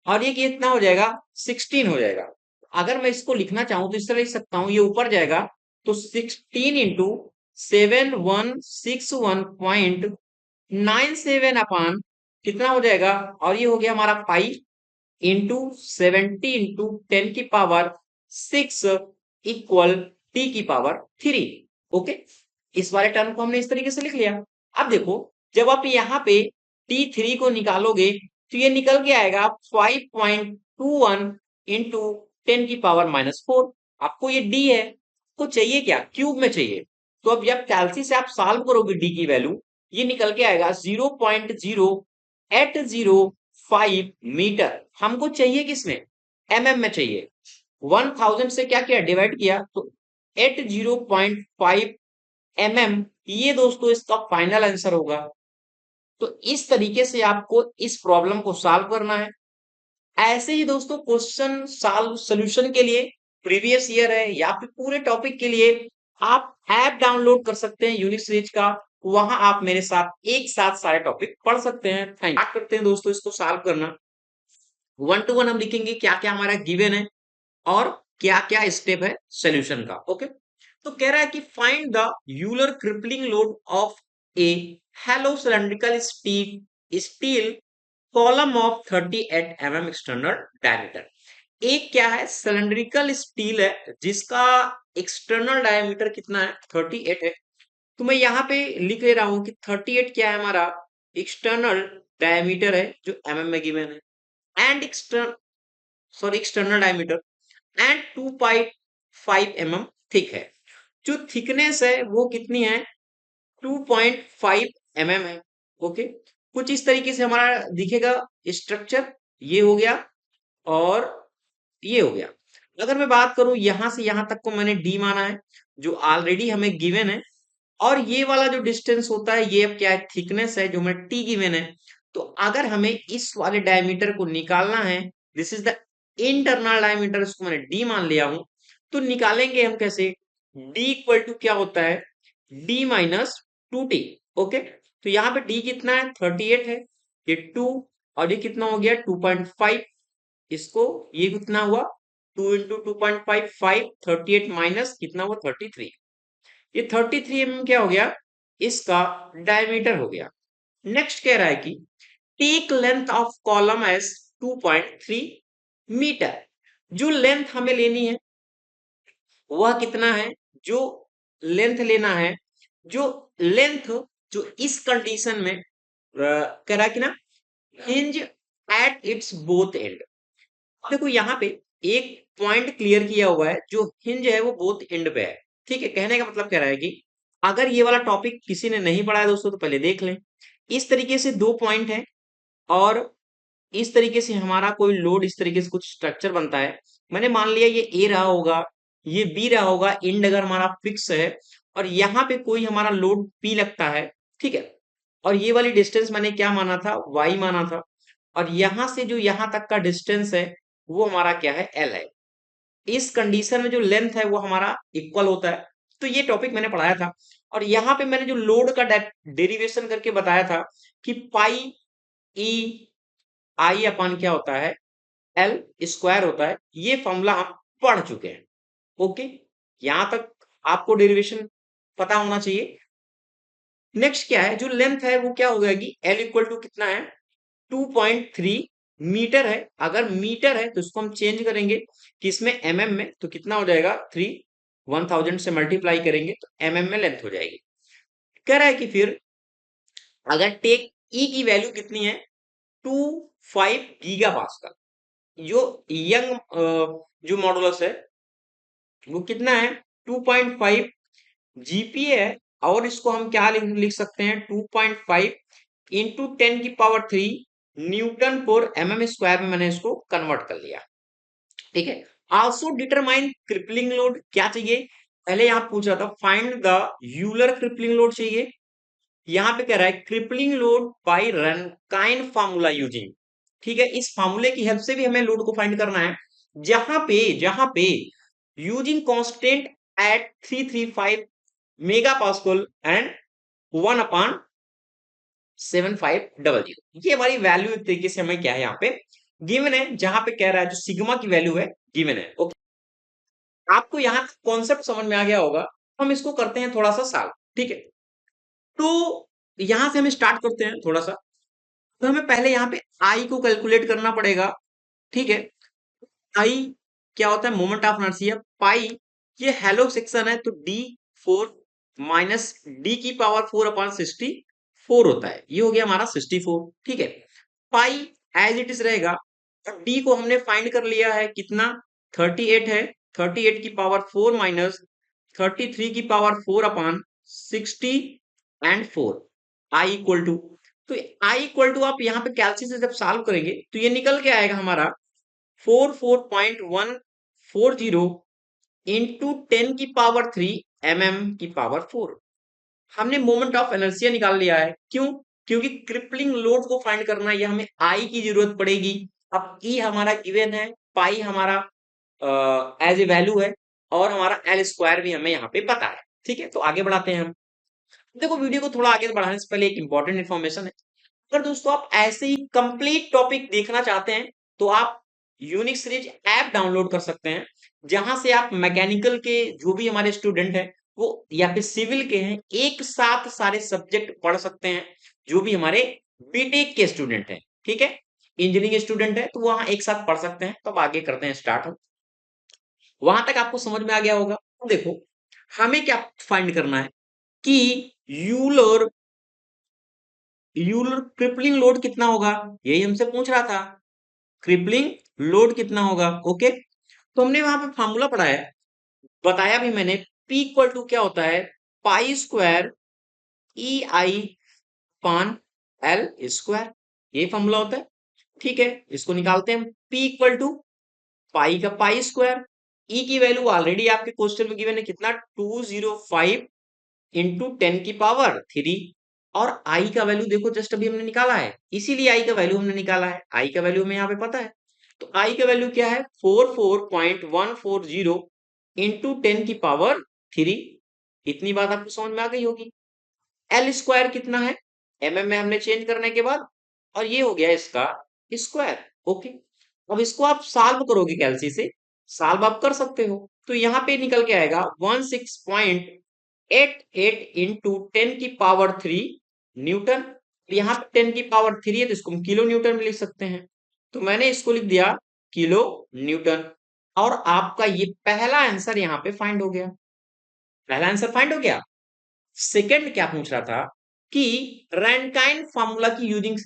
और ये कितना हो जाएगा 16 हो जाएगा। अगर मैं इसको लिखना चाहूं तो इस तरह लिख सकता हूं, ये ऊपर जाएगा तो 16 इंटू 7161.97 अपान कितना हो जाएगा, और ये हो गया हमारा पाई इंटू 70 इंटू 10 की पावर 6 इक्वल टी की पावर 3। ओके, इस वाले टर्म को हमने इस तरीके से लिख लिया। अब देखो जब आप यहाँ पे T3 को निकालोगे तो ये निकल के आएगा 5.21 इंटू 10 की पावर -4। आपको ये D है, को चाहिए क्या क्यूब में चाहिए, तो अब जब कैलसी से आप सॉल्व करोगे D की वैल्यू, ये निकल के आएगा 0.0805 मीटर। हमको चाहिए किसमें mm में चाहिए। 1000 से क्या किया डिवाइड किया तो 80.5 mm, ये दोस्तों इसका फाइनल आंसर होगा। तो इस तरीके से आपको इस प्रॉब्लम को सॉल्व करना है। ऐसे ही दोस्तों क्वेश्चन सॉल्व सॉल्यूशन के लिए प्रीवियस ईयर है या फिर पूरे टॉपिक के लिए आप ऐप डाउनलोड कर सकते हैं यूनिक सीरीज का, वहां आप मेरे साथ एक साथ सारे टॉपिक पढ़ सकते हैं। स्टार्ट करते हैं दोस्तों इसको सॉल्व करना। 1 to 1 हम लिखेंगे क्या क्या हमारा गिवन है और क्या क्या स्टेप है सोल्यूशन का। ओके, तो कह रहा है कि find the Euler crippling load of A hello cylindrical steel column of 38 mm external diameter. एक क्या है सिलेंड्रिकल स्टील है जिसका एक्सटर्नल डायमीटर कितना है 38 है। तो मैं यहाँ पे लिख ले रहा हूं कि 38 क्या है हमारा एक्सटर्नल डायमीटर है जो mm में गिवन है, and external diameter and 2.5 mm thick है। जो थिकनेस है वो कितनी है 2.5 mm है। ओके, कुछ इस तरीके से हमारा दिखेगा स्ट्रक्चर, ये हो गया और ये हो गया। अगर मैं बात करूं यहां से यहां तक को मैंने डी माना है जो ऑलरेडी हमें गिवन है, और ये वाला जो डिस्टेंस होता है ये अब क्या है थिकनेस है जो मैं टी गिवन है। तो अगर हमें इस वाले डायमीटर को निकालना है, this is the internal diameter, इसको मैंने डी मान लिया हूं, तो निकालेंगे हम कैसे? डी इक्वल टू क्या होता है? D minus 2t। ओके, तो यहाँ पे डी कितना है? 38 है, ये 2, और ये कितना हो गया? 2.5। इसको, ये कितना हुआ? 2 इंटू 2.5, 5, 38 माइनस कितना हुआ? 33। ये 33 mm क्या हो गया? इसका डायमीटर हो गया। नेक्स्ट कह रहा है कि take length of column as 2.3 metre. जो लेंथ हमें लेनी है वह कितना है? जो लेंथ लेना है, जो लेंथ जो इस कंडीशन में कह रहा है कि ना, hinge at its both and. देखो यहाँ पे एक पॉइंट क्लियर किया हुआ है, जो हिंज है वो बोथ एंड पे है। ठीक है, कहने का मतलब कह रहा है कि अगर ये वाला टॉपिक किसी ने नहीं पढ़ा है दोस्तों तो पहले देख लें। इस तरीके से दो पॉइंट है, और इस तरीके से हमारा कोई लोड, इस तरीके से कुछ स्ट्रक्चर बनता है। मैंने मान लिया ये ए रहा होगा, ये बी रहा होगा, एंड अगर हमारा फिक्स है, और यहाँ पे कोई हमारा लोड पी लगता है। ठीक है, और ये वाली डिस्टेंस मैंने क्या माना था? वाई माना था। और यहां से जो यहां तक का डिस्टेंस है वो हमारा क्या है? एल है। इस कंडीशन में जो लेंथ है वो हमारा इक्वल होता है। तो ये टॉपिक मैंने पढ़ाया था। और यहाँ पे मैंने जो लोड का डेरिवेशन करके बताया था कि पाई ई आई अपान क्या होता है? एल स्क्वायर होता है। ये फॉर्मूला हम पढ़ चुके हैं। ओके, यहां तक आपको डेरिवेशन पता होना चाहिए। नेक्स्ट क्या है? जो लेंथ है वो क्या हो जाएगी? एल इक्वल टू कितना है? 2.3 मीटर है। अगर मीटर है तो इसको हम चेंज करेंगे कि इसमें एमएम में, तो कितना हो जाएगा? 1000 से मल्टीप्लाई करेंगे तो एमएम में लेंथ हो जाएगी। कह रहा है कि फिर अगर टेक ई की वैल्यू कितनी है? 25 गीगा पास्कल। जो यंग जो मॉडुलस है वो कितना है? 2.5 जीपीए है। और इसको हम क्या लिख सकते हैं? 2.5 इंटू 10⁻³ न्यूटन पर एमएम स्क्वायर में मैंने इसको कन्वर्ट कर लिया। ठीक है, आल्सो डिटरमाइन क्रिपलिंग लोड। क्या चाहिए? पहले यहां पूछ रहा था find the Euler crippling load चाहिए। यहाँ पे कह रहा है crippling load bye Rankine formula using. ठीक है, इस फार्मूले की हेल्प से भी हमें लोड को फाइंड करना है। जहां पे using constant eight 335 mega pascal and 1/7500। ये हमारी वैल्यू एक तरीके से हमें क्या है यहाँ पे गिवन है, जहां पे कह रहा है जो सिग्मा की वैल्यू है गिवन है। ओके, आपको यहाँ कॉन्सेप्ट समझ में आ गया होगा। हम इसको करते हैं थोड़ा सा सॉल्व। ठीक है, तो यहां से हम स्टार्ट करते हैं थोड़ा सा। तो हमें पहले यहाँ पे आई को कैलकुलेट करना पड़ेगा। ठीक है, आई क्या होता है? Moment of inertia. पाई ये हेलो सेक्शन है, तो d4 माइनस डी की पावर 4/64 होता है। ये हो गया हमारा 64। ठीक है, पाई एज इट इज रहेगा। और डी को हमने फाइंड कर लिया है कितना? 38 है। 38 की पावर 4 माइनस 33 की power 4/60 and 4, I equal to. तो आई इक्वल टू आप यहाँ पे कैलसी से जब सॉल्व करेंगे तो ये निकल के आएगा हमारा 44.140 इंटू 10⁻³ mm की पावर 4। हमने मोमेंट ऑफ इनर्शिया निकाल लिया है। क्यों? क्योंकि क्रिपलिंग लोड को फाइंड करना है, ये हमें आई की जरूरत पड़ेगी। अब ई हमारा गिवन है, पाई हमारा एज ए वैल्यू है, और हमारा एल स्क्वायर भी हमें यहाँ पे पता है। ठीक है, तो आगे बढ़ाते हैं हम। देखो, वीडियो को थोड़ा आगे बढ़ाने से पहले एक इंपॉर्टेंट इन्फॉर्मेशन है। अगर दोस्तों आप ऐसे ही कंप्लीट टॉपिक देखना चाहते हैं तो आप यूनिक सीरीज ऐप डाउनलोड कर सकते हैं, जहां से आप मैकेनिकल के जो भी हमारे स्टूडेंट हैं वो, या फिर सिविल के हैं, एक साथ सारे सब्जेक्ट पढ़ सकते हैं। जो भी हमारे बीटेक के स्टूडेंट हैं, ठीक है, इंजीनियरिंग स्टूडेंट है, तो वहां एक साथ पढ़ सकते हैं। तो अब आगे करते हैं स्टार्ट हम। वहां तक आपको समझ में आ गया होगा। तो देखो, हमें क्या फाइंड करना है कि यूलर यूलर क्रिपलिंग लोड कितना होगा, यही हमसे पूछ रहा था। क्रिपलिंग लोड कितना होगा? ओके, तो हमने वहां पे फार्मूला पढ़ा है, बताया भी मैंने। P इक्वल टू क्या होता है? पाई स्क्वायर ई आई पान एल स्क्वायर, ये फार्मूला होता है। ठीक है, इसको निकालते हैं। P इक्वल टू पाई का पाई स्क्वायर, ई की वैल्यू ऑलरेडी आपके क्वेश्चन में गिवन है कितना? 205 इंटू 10⁻³ और आई का वैल्यू देखो जस्ट अभी हमने निकाला है, इसीलिए आई का वैल्यू हमने निकाला है, आई का वैल्यू हमें यहाँ पे पता है। तो आई का वैल्यू क्या है 44.140 इंटू 10⁻3। इतनी बात आपको समझ में आ गई होगी। एल स्क्वायर कितना है एमएम में हमने चेंज करने के बाद, और ये हो गया इसका स्क्वायर। ओके, अब इसको आप सॉल्व करोगे कैलसी से, सॉल्व आप कर सकते हो, तो यहाँ पे निकल के आएगा 16.88 इंटू 10⁻3 न्यूटन। यहाँ पे 10⁻3 है तो इसको हम किलो न्यूटन में लिख सकते हैं, तो मैंने इसको लिख दिया किलो न्यूटन। और आपका ये पहला आंसर यहाँ पे फाइंड हो गया, पहला आंसर फाइंड हो गया। सेकंड क्या पूछ रहा था कि रैनकाइन फार्मूला की यूजिंग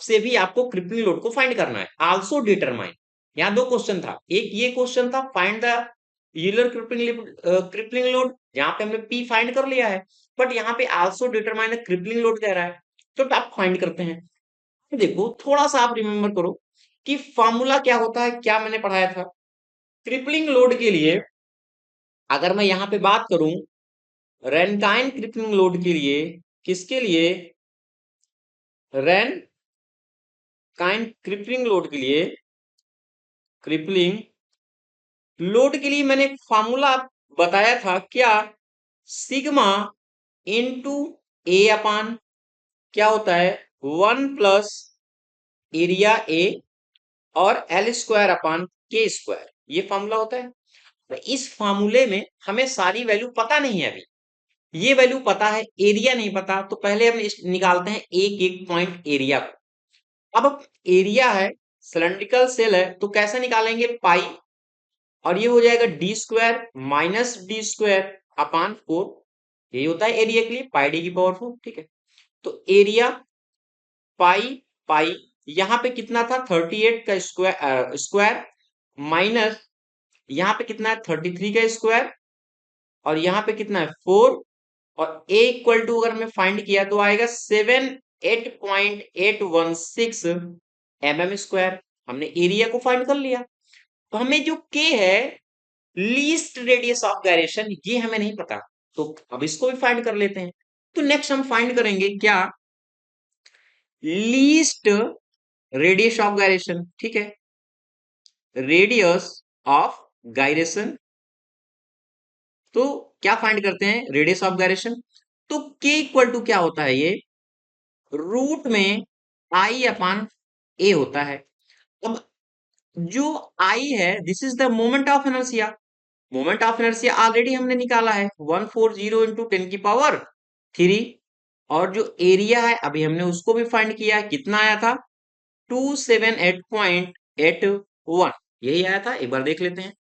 से भी आपको क्रिपलिंग लोड को फाइंड करना है, आल्सो डिटरमाइन। यहाँ दो क्वेश्चन था, एक ये क्वेश्चन था find the Euler crippling load, जहां पे हमने पी फाइंड कर लिया है, बट यहाँ पे also determine the crippling load कह रहा है, तो आप फाइंड करते हैं। देखो थोड़ा सा आप रिमेम्बर करो कि फार्मूला क्या होता है, क्या मैंने पढ़ाया था क्रिपलिंग लोड के लिए। अगर मैं यहाँ पे बात करूं रैनकाइन क्रिपलिंग लोड के लिए, किसके लिए, रैनकाइन क्रिपलिंग लोड के लिए, क्रिपलिंग लोड के लिए मैंने फार्मूला बताया था क्या, सिग्मा इनटू ए अपान क्या होता है 1 प्लस एरिया ए और एल स्क्वायर अपान के स्क्वायर, ये फार्मूला होता है। तो इस फार्मूले में हमें सारी वैल्यू पता नहीं है अभी, ये वैल्यू पता है, एरिया नहीं पता, तो पहले हम निकालते हैं एक एक पॉइंट एरिया को। अब एरिया है, सिलेंड्रिकल सेल है, तो कैसे निकालेंगे पाई, और ये हो जाएगा D square minus D square upon 4, यही होता है एरिया के लिए, पाई डी की पावर 4। ठीक है, तो एरिया पाई पाई, यहाँ पे कितना था 38 का स्क्वायर माइनस यहाँ पे कितना है 33 का स्क्वायर, और यहाँ पे कितना है 4, और a इक्वल टू अगर हमने फाइंड किया तो आएगा 78.816 स्क्वायर। हमने एरिया को फाइंड कर लिया, तो हमें जो k है लीस्ट रेडियस ऑफ गायरेशन ये हमें नहीं पता, तो अब इसको भी फाइंड कर लेते हैं। तो नेक्स्ट हम फाइंड करेंगे क्या, लीस्ट रेडियस ऑफ गायरेशन। ठीक है, रेडियस ऑफ गायरेशन, तो क्या फाइंड करते हैं रेडियस ऑफ गायरेशन, तो k इक्वल टू क्या होता है, ये रूट में आई अपान ए होता है। अब जो आई है this is the moment of inertia, moment of inertia already हमने निकाला है 140 इंटू 10⁻3, और जो एरिया है अभी हमने उसको भी फाइंड किया, कितना आया था 278.81, यही आया था, एक बार देख लेते हैं।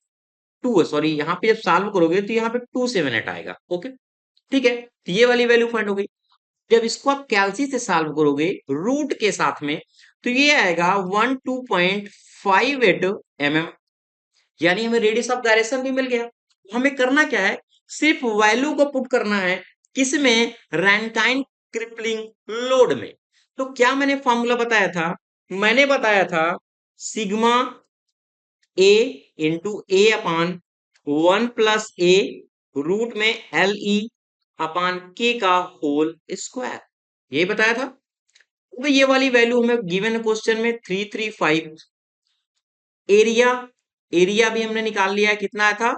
टू सॉरी, यहाँ पे जब सॉल्व करोगे तो यहाँ पे 278 आएगा। ओके ठीक है, तो ये वाली वैल्यू फाइंड हो गई। जब इसको आप कैलसी से सॉल्व करोगे रूट के साथ में, तो ये आएगा 12.58 mm, यानी हमें रेडियस ऑफ गायरेशन भी मिल गया। हमें करना क्या है, सिर्फ वैल्यू को पुट करना है, किसमें, रैनकाइन क्रिपलिंग लोड में। तो क्या मैंने फॉर्मूला बताया था, मैंने बताया था सिग्मा ए इंटू ए अपान 1 + ए रूट में एल ई अपान के का होल स्क्वायर, यही बताया था। तो ये वाली वैल्यू हमें गिवन क्वेश्चन में 335। एरिया, एरिया भी हमने निकाल लिया है, कितना था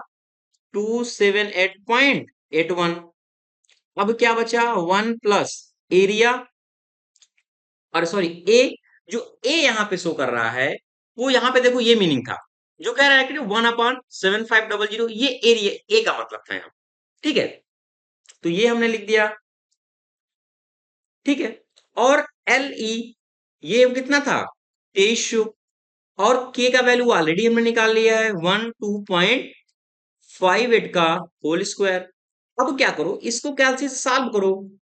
278.81। अब क्या बचा 1 प्लस एरिया, और सॉरी ए, जो ए यहाँ पे शो कर रहा है वो यहाँ पे देखो ये मीनिंग था, जो कह रहा है कि 1/7500, ये एरिया ए का मतलब था यहाँ। ठीक है, तो ये हमने लिख दिया। ठीक है, और एल ई ये कितना था 2300, और के का वैल्यू ऑलरेडी हमने निकाल लिया है 12.58 का होल स्क्वायर। अब क्या करो, इसको कैलसी से सॉल्व करो,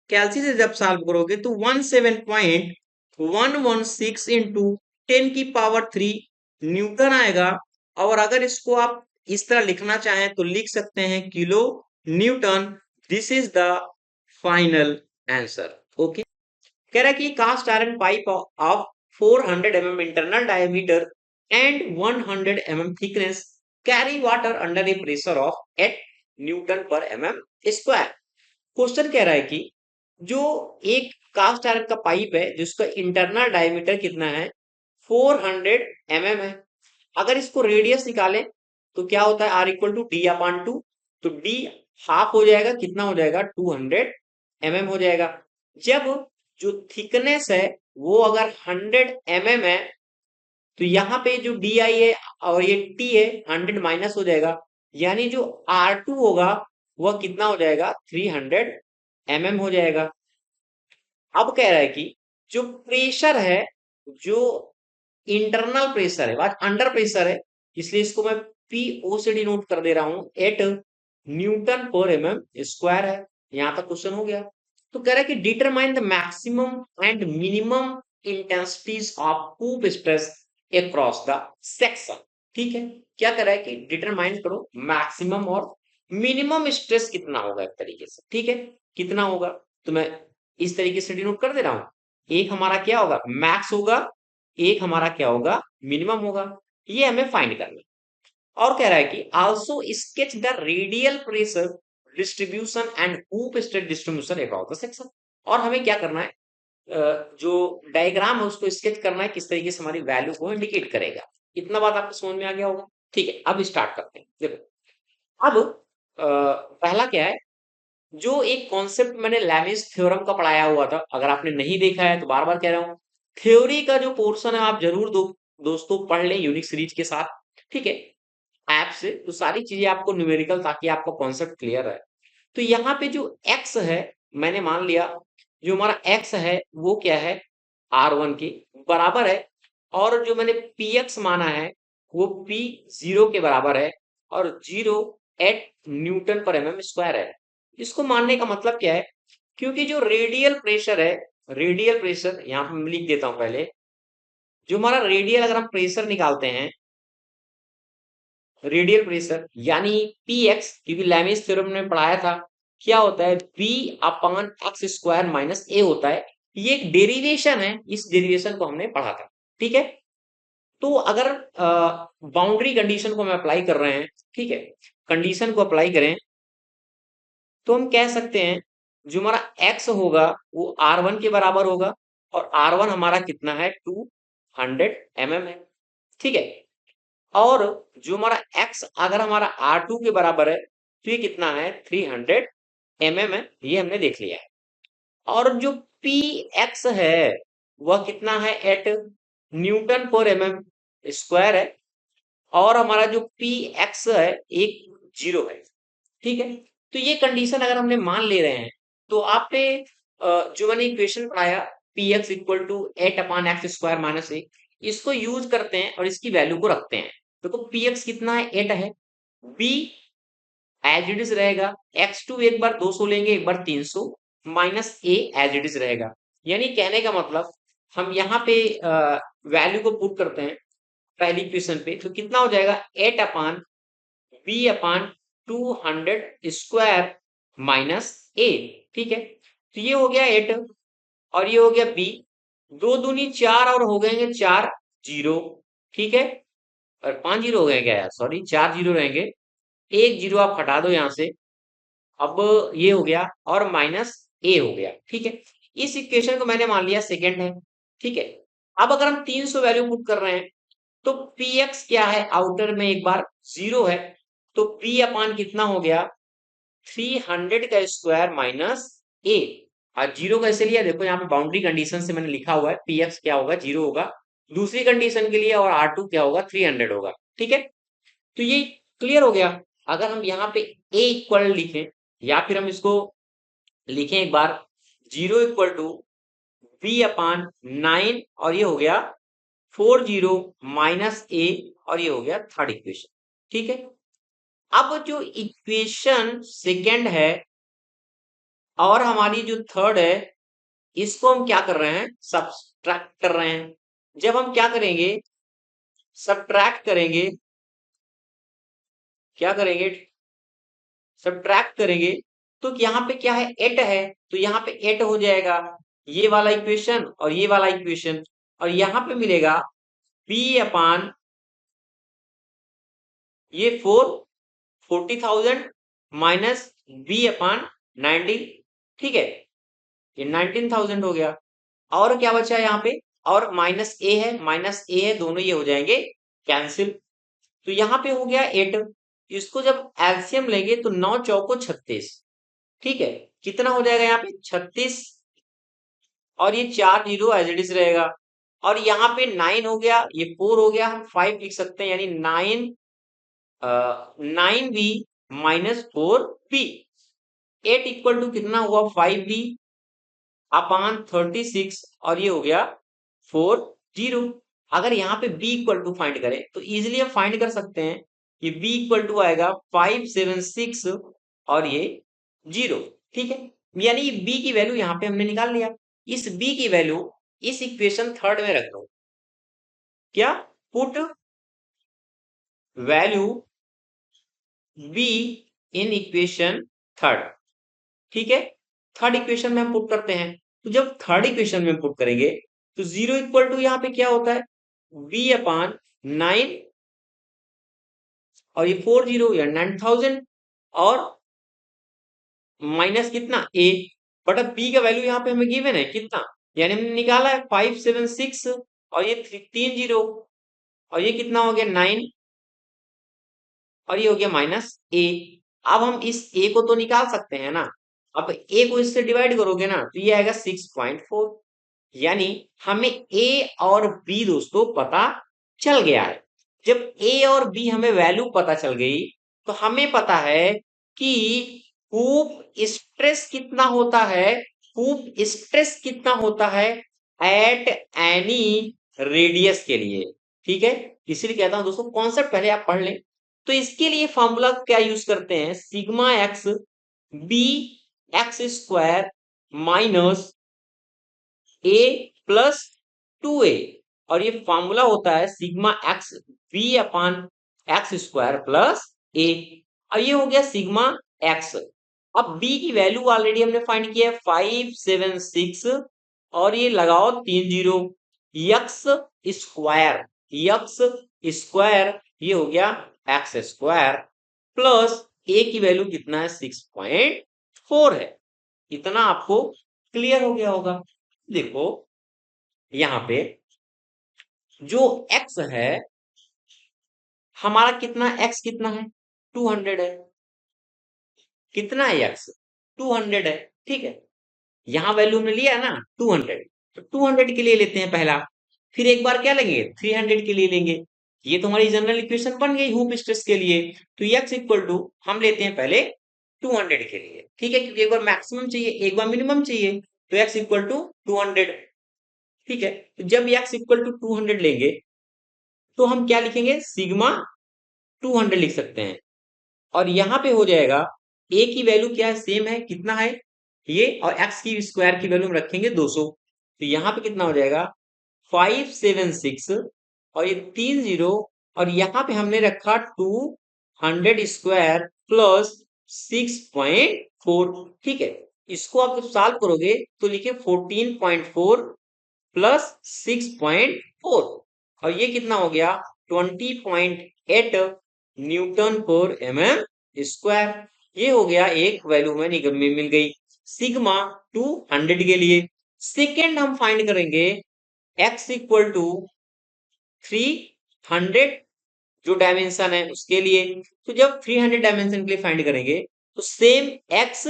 कैलसी से जब सॉल्व करोगे तो 17.116 इंटू 10⁻3 न्यूटन आएगा। और अगर इसको आप इस तरह लिखना चाहें तो लिख सकते हैं kilo newton. This is the final answer. Okay, कह रहा है कि cast iron pipe of 400 mm internal diameter and 100 mm thickness carry water under a pressure of 8 newton per mm square. Question कह रहा है कि जो एक कास्ट आयरन का पाइप है जिसका इंटरनल डायमीटर कितना है 400 mm है। अगर इसको रेडियस निकालें तो क्या होता है R = D/2, तो D हाफ हो जाएगा, कितना हो जाएगा 200 mm हो जाएगा। जब जो थिकनेस है वो अगर 100 mm है तो यहाँ पे जो DI है और ये T है 100 माइनस हो जाएगा, यानी जो R2 होगा वह कितना हो जाएगा 300 mm हो जाएगा। अब कह रहा है कि जो प्रेशर है, जो इंटरनल प्रेशर है, बात अंडर प्रेशर है, इसलिए इसको मैं पीओ से डिनोट कर दे रहा हूं, एट Nm/mm² है। यहां तक क्वेश्चन हो गया। तो कह रहा है कि determine the maximum and minimum intensities of hoop stress across the section. ठीक है, क्या कह रहा है कि डिटरमाइन करो मैक्सिमम और मिनिमम स्ट्रेस कितना होगा एक तरीके से। ठीक है, कितना होगा तो मैं इस तरीके से डिनोट कर दे रहा हूं। एक हमारा क्या होगा मैक्स होगा, एक हमारा क्या होगा मिनिमम होगा, ये हमें फाइंड करना है। और कह रहा है कि also sketch the radial pressure distribution and hoop stress distribution across the section. और हमें क्या करना है, जो डायग्राम है उसको स्केच करना है, किस तरीके से हमारी वैल्यू को इंडिकेट करेगा। इतना बात आपको समझ में आ गया होगा। ठीक है, अब स्टार्ट करते हैं। देखो अब पहला क्या है, जो एक कॉन्सेप्ट मैंने लैमिस थ्योरम का पढ़ाया हुआ था, अगर आपने नहीं देखा है तो बार बार कह रहा हूं, थ्योरी का जो पोर्शन है आप जरूर दोस्तों पढ़ लें यूनिक सीरीज के साथ। ठीक है, ऐप से तो सारी चीजें आपको न्यूमेरिकल, ताकि आपका कॉन्सेप्ट क्लियर है। तो यहाँ पे जो एक्स है, मैंने मान लिया जो हमारा एक्स है वो क्या है R1 के बराबर है, और जो मैंने पी एक्स माना है वो P0 के बराबर है, और 0 @N/mm² है। इसको मानने का मतलब क्या है, क्योंकि जो रेडियल प्रेशर है, रेडियल प्रेशर यहाँ पे मैं लिख देता हूं पहले, जो हमारा रेडियल अगर हम प्रेशर निकालते हैं, रेडियल प्रेशर यानी पी एक्स, क्योंकि लैमिस थ्योरम में पढ़ाया था क्या होता है V/x² - a होता है। ये एक डेरिवेशन है, इस डेरिवेशन को हमने पढ़ा था। ठीक है, तो अगर बाउंड्री कंडीशन को हम अप्लाई कर रहे हैं, ठीक है, कंडीशन को अप्लाई करें तो हम कह सकते हैं जो हमारा x होगा वो R1 के बराबर होगा, और R1 हमारा कितना है 200 mm है। ठीक है, और जो हमारा x अगर हमारा R2 के बराबर है तो ये कितना है 300 mm है, ये हमने देख लिया है। और जो px है वह कितना है एट Nm/mm² है, और हमारा जो px है एक 0 है। ठीक है, तो ये कंडीशन अगर हमने मान ले रहे हैं तो आपने जो मैंने इक्वेशन पढ़ाया Px = 8/x² - a, इसको यूज करते हैं और इसकी वैल्यू को रखते हैं। देखो Px कितना है 8 है, B एज इट इज रहेगा, x2 एक बार 200 लेंगे, एक बार 300, minus a as it is रहेगा। यानी कहने का मतलब हम यहाँ पे वैल्यू को पुट करते हैं पहली इक्वेशन पे, तो कितना हो जाएगा 8/B/200² - a। ठीक है, तो ये हो गया 8 और ये हो गया b, 2 दूनी 4 और हो गएंगे 4 जीरो। ठीक है, और 5 जीरो हो गए क्या यार, सॉरी 4 जीरो रहेंगे, एक जीरो आप हटा दो यहां से, अब ये हो गया और माइनस a हो गया। ठीक है, इस इक्वेशन को मैंने मान लिया सेकंड है। ठीक है, अब अगर हम 300 वैल्यू पुट कर रहे हैं तो px क्या है आउटर में एक बार 0 है, तो p अपान कितना हो गया 300 का स्क्वायर माइनस a। और जीरो कैसे लिया, देखो यहाँ पे बाउंड्री कंडीशन से मैंने लिखा हुआ है px क्या होगा 0 होगा दूसरी कंडीशन के लिए, और R2 क्या होगा 300 होगा। ठीक है, तो ये क्लियर हो गया। अगर हम यहाँ पे a इक्वल लिखें, या फिर हम इसको लिखें एक बार 0 = B/9, और ये हो गया 40 - a, और ये हो गया थर्ड इक्वेशन। ठीक है, अब जो इक्वेशन सेकेंड है और हमारी जो थर्ड है, इसको हम क्या कर रहे हैं सब्ट्रैक्ट कर रहे हैं। जब हम क्या करेंगे सब्ट्रैक्ट करेंगे, क्या करेंगे सब्ट्रैक्ट करेंगे, तो यहाँ पे क्या है 8 है, तो यहाँ पे 8 हो जाएगा ये वाला इक्वेशन और ये वाला इक्वेशन, और यहाँ पे मिलेगा B/, ये 40,000 माइनस B/90। ठीक है, ये 19,000 हो गया। और क्या बचा यहाँ पे, और माइनस ए है, माइनस ए है, दोनों ये हो जाएंगे कैंसिल। तो यहाँ पे हो गया 8। इसको जब एलसीएम लेंगे तो 9 चौको 36, ठीक है। कितना हो जाएगा यहाँ पे 36, और ये 4 जीरो एज इट इज रहेगा। और यहाँ पे 9 हो गया, ये 4 हो गया, हम 5 लिख सकते हैं, यानी 9b minus 4b। 8 equal to कितना हुआ 5b अपान 36, और ये हो गया 40। अगर यहाँ पे b इक्वल टू फाइंड करें तो इजिली हम फाइंड कर सकते हैं कि b इक्वल टू आएगा 576 और ये 0, ठीक है। यानी b की वैल्यू यहाँ पे हमने निकाल लिया। इस b की वैल्यू इस इक्वेशन थर्ड में रख दो। क्या, put value b in equation third, ठीक है। थर्ड इक्वेशन में हम पुट करते हैं। तो जब थर्ड इक्वेशन में पुट करेंगे तो 0 इक्वल टू यहाँ पे क्या होता है b अपान 9, और ये 40 या 9,000, और माइनस कितना a, बट अब b का वैल्यू यहाँ पे हमें गिवन है कितना, यानी हमने निकाला है 576, और ये 3 जीरो, और ये कितना हो गया 9, और ये हो गया माइनस a। अब हम इस a को तो निकाल सकते हैं ना। अब a को इससे डिवाइड करोगे ना तो ये आएगा 6.4, यानी हमें a और b दोस्तों पता चल गया है। जब a और b हमें वैल्यू पता चल गई तो हमें पता है कि हूप स्ट्रेस कितना होता है, हूप स्ट्रेस कितना होता है एट एनी रेडियस के लिए, ठीक है। इसीलिए कहता हूं दोस्तों कॉन्सेप्ट पहले आप पढ़ लें। तो इसके लिए फॉर्मूला क्या यूज करते हैं, sigma x b x square minus a plus 2a, और ये फॉर्मूला होता है sigma x b upon x square plus a, और ये हो गया सिग्मा एक्स। अब b की वैल्यू ऑलरेडी हमने फाइंड किया है 576, और ये लगाओ 3 zero, x square, x square, ये हो गया एक्स स्क्वायर प्लस a की वैल्यू कितना है 6.4 है। इतना आपको क्लियर हो गया होगा। देखो यहाँ पे जो x है हमारा, कितना x कितना है 200 है। कितना है x 200 है, ठीक है। यहाँ वैल्यू हमने लिया है ना 200, तो 200 के लिए लेते हैं पहला, फिर एक बार क्या लेंगे 300 के लिए लेंगे। ये तो हमारी जनरल इक्वेशन बन गई हूप स्ट्रेस के लिए। तो x इक्वल टू हम लेते हैं पहले 200 के लिए, ठीक है, क्योंकि एक बार मैक्सिमम चाहिए एक बार मिनिमम चाहिए। तो x इक्वल टू 200, ठीक है। तो जब x इक्वल टू 200 लेंगे तो हम क्या लिखेंगे सिग्मा 200 लिख सकते हैं, और यहां पे हो जाएगा a की वैल्यू क्या है सेम है, कितना है ये, और x की स्क्वायर की वैल्यू हम रखेंगे 200। तो यहाँ पे कितना हो जाएगा 576, और ये 3 जीरो, और यहाँ पे हमने रखा 200 स्क्वायर प्लस 6.4, ठीक है। इसको आप जब सॉल्व करोगे तो लिखे 14.4 प्लस 6.4, और ये कितना हो गया 20.8 न्यूटन पर mm स्क्वायर। ये हो गया एक वैल्यू में मिल गई सिग्मा 200 के लिए। सेकेंड हम फाइंड करेंगे x इक्वल टू 300 जो डायमेंशन है उसके लिए। तो जब 300 डायमेंशन के लिए फाइंड करेंगे तो सेम x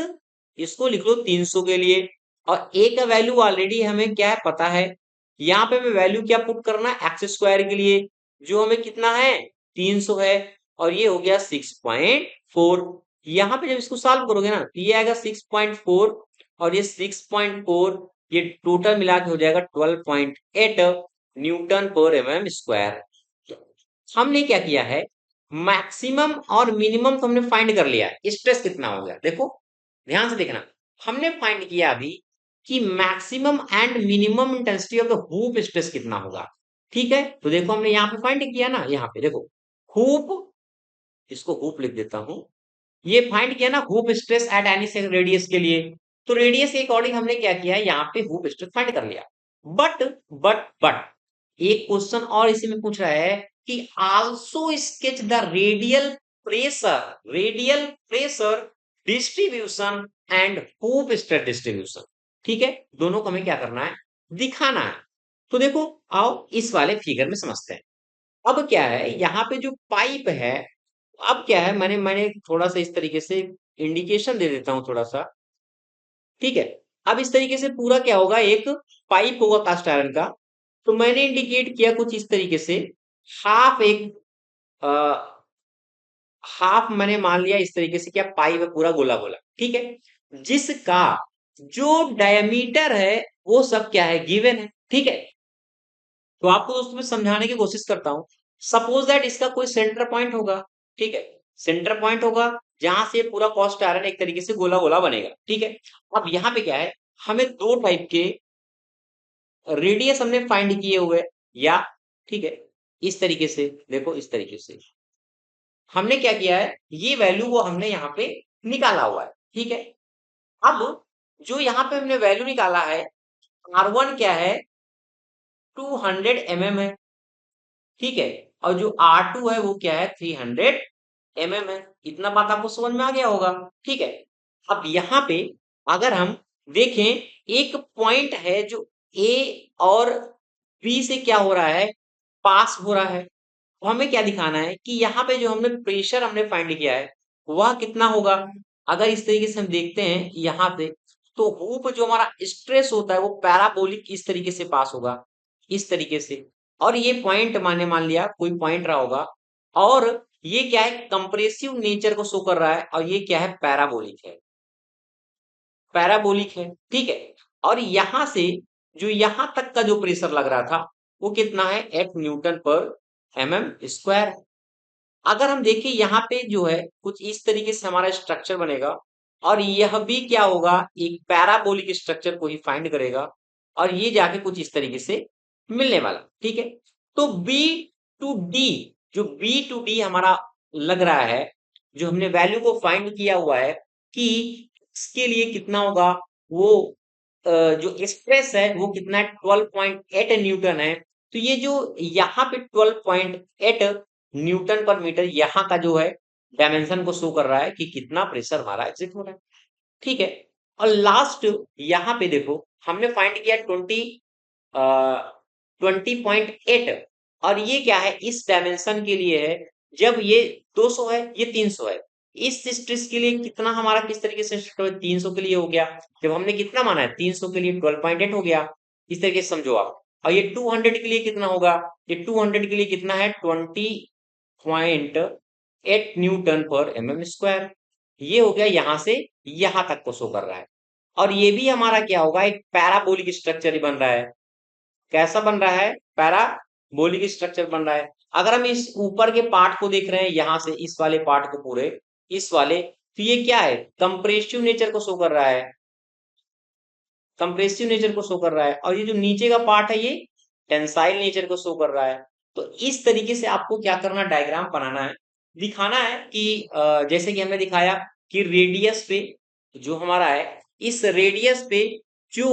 इसको लिख लो 300 के लिए, और a का वैल्यू ऑलरेडी हमें क्या है पता है। यहाँ पे हमें वैल्यू क्या पुट करना है एक्स स्क्वायर के लिए, जो हमें कितना है 300 है, और ये हो गया 6.4। यहाँ पे जब इसको सॉल्व करोगे ना तो ये आएगा 6.4, और ये 6.4 ये टोटल मिला के हो जाएगा 12.8 न्यूटन पर mm स्क्वायर। हमने क्या किया है मैक्सिमम और मिनिमम तो हमने फाइंड कर लिया है, स्ट्रेस कितना हो गया देखो ध्यान से देखना। हमने फाइंड किया अभी कि maximum and minimum intensity of the hoop stress कितना होगा, ठीक है। तो देखो हमने यहाँ पे फाइंड किया ना, यहाँ पे देखो हूप, इसको हूप लिख देता हूं, ये फाइंड किया ना hoop stress at any radius के लिए। तो रेडियस के अकॉर्डिंग हमने क्या किया यहाँ पे हूप स्ट्रेस फाइंड कर लिया। बट एक क्वेश्चन और इसी में पूछ रहा है कि also sketch the radial pressure distribution and hoop stress distribution. ठीक है, दोनों को हमें क्या करना है, दिखाना है। तो देखो, आओ इस वाले फिगर में समझते हैं। अब क्या है, यहाँ पे जो पाइप है, अब क्या है, मैंने मैंने थोड़ा सा इस तरीके से इंडिकेशन दे देता हूँ थोड़ा सा। ठीक है, अब इस तरीके से पूरा क्या होगा, एक पाइप होगा कास्ट आयरन का। तो मैंने इंडिकेट किया कुछ इस तरीके से, हाफ एक हाफ मैंने मान लिया इस तरीके से, क्या पाइप है पूरा गोला गोला। ठीक है, जिसका जो डायमीटर है वो सब क्या है, गिवन है। ठीक है, तो आपको दोस्तों मैं समझाने की कोशिश करता हूं। सपोज दैट इसका कोई सेंटर पॉइंट होगा। ठीक है, सेंटर पॉइंट होगा जहां से पूरा कॉस्ट आयरन एक तरीके से गोला गोला बनेगा। ठीक है, अब यहाँ पे क्या है, हमें दो टाइप के रेडियस हमने फाइंड किए हुए, या ठीक है, इस तरीके से देखो, इस तरीके से हमने क्या किया है, ये वैल्यू वो हमने यहाँ पे निकाला हुआ है। ठीक है, अब जो यहाँ पे हमने वैल्यू निकाला है, R1 क्या है, 200 mm है। ठीक है, और जो R2 है वो क्या है, 300 mm है। इतना बात आपको समझ में आ गया होगा। ठीक है, अब यहाँ पे अगर हम देखें, एक पॉइंट है जो ए और बी से क्या हो रहा है, पास हो रहा है। तो हमें क्या दिखाना है कि यहाँ पे जो हमने प्रेशर हमने फाइंड किया है वह कितना होगा। अगर इस तरीके से हम देखते हैं यहाँ पे, तो हूप जो हमारा स्ट्रेस होता है वो पैराबोलिक इस तरीके से पास होगा, इस तरीके से। और ये पॉइंट माने मान लिया कोई पॉइंट रहा होगा, और ये क्या है, कंप्रेसिव नेचर को शो कर रहा है, और ये क्या है, पैराबोलिक है, पैराबोलिक है। ठीक है, और यहां से जो यहां तक का जो प्रेशर लग रहा था वो कितना है, 8 N/mm²। अगर हम देखें यहाँ पे जो है कुछ इस तरीके से हमारा स्ट्रक्चर बनेगा, और यह भी क्या होगा, एक पैराबोलिक स्ट्रक्चर को ही फाइंड करेगा, और ये जाके कुछ इस तरीके से मिलने वाला। ठीक है, तो बी टू डी, जो बी टू डी हमारा लग रहा है, जो हमने वैल्यू को फाइंड किया हुआ है कि इसके लिए कितना होगा, वो जो स्ट्रेस है वो कितना है, 12.8 न्यूटन है। तो ये जो यहाँ पे 12.8 न्यूटन पर मीटर यहाँ का जो है डायमेंशन को शो कर रहा है कि कितना प्रेशर हमारा एग्जिट हो रहा है। ठीक है, और लास्ट यहाँ पे देखो, हमने फाइंड किया 20.8, और ये क्या है, इस डायमेंशन के लिए है। जब ये 200 है, ये 300 है, इस स्ट्रेस के लिए कितना हमारा किस तरीके से 300 के लिए हो गया। जब हमने कितना माना है, 300 के लिए 12.8 हो गया, इस तरीके से समझो आप। और ये 200 के लिए कितना होगा, ये 200 के लिए कितना है, 20.8 N/mm²। ये हो गया, यहां से यहां तक को शो कर रहा है। और ये भी हमारा क्या होगा, एक पैराबोलिक स्ट्रक्चर ही बन रहा है। कैसा बन रहा है, पैराबोलिक स्ट्रक्चर बन रहा है। अगर हम इस ऊपर के पार्ट को देख रहे हैं, यहां से इस वाले पार्ट को पूरे, इस वाले, तो ये क्या है, कंप्रेसिव नेचर को शो कर रहा है, कंप्रेसिव नेचर को शो कर रहा है। और ये जो नीचे का पार्ट है, ये टेंसाइल नेचर को शो कर रहा है। तो इस तरीके से आपको क्या करना, डायग्राम बनाना है, दिखाना है कि जैसे कि हमने दिखाया कि रेडियस पे जो हमारा है, इस रेडियस पे जो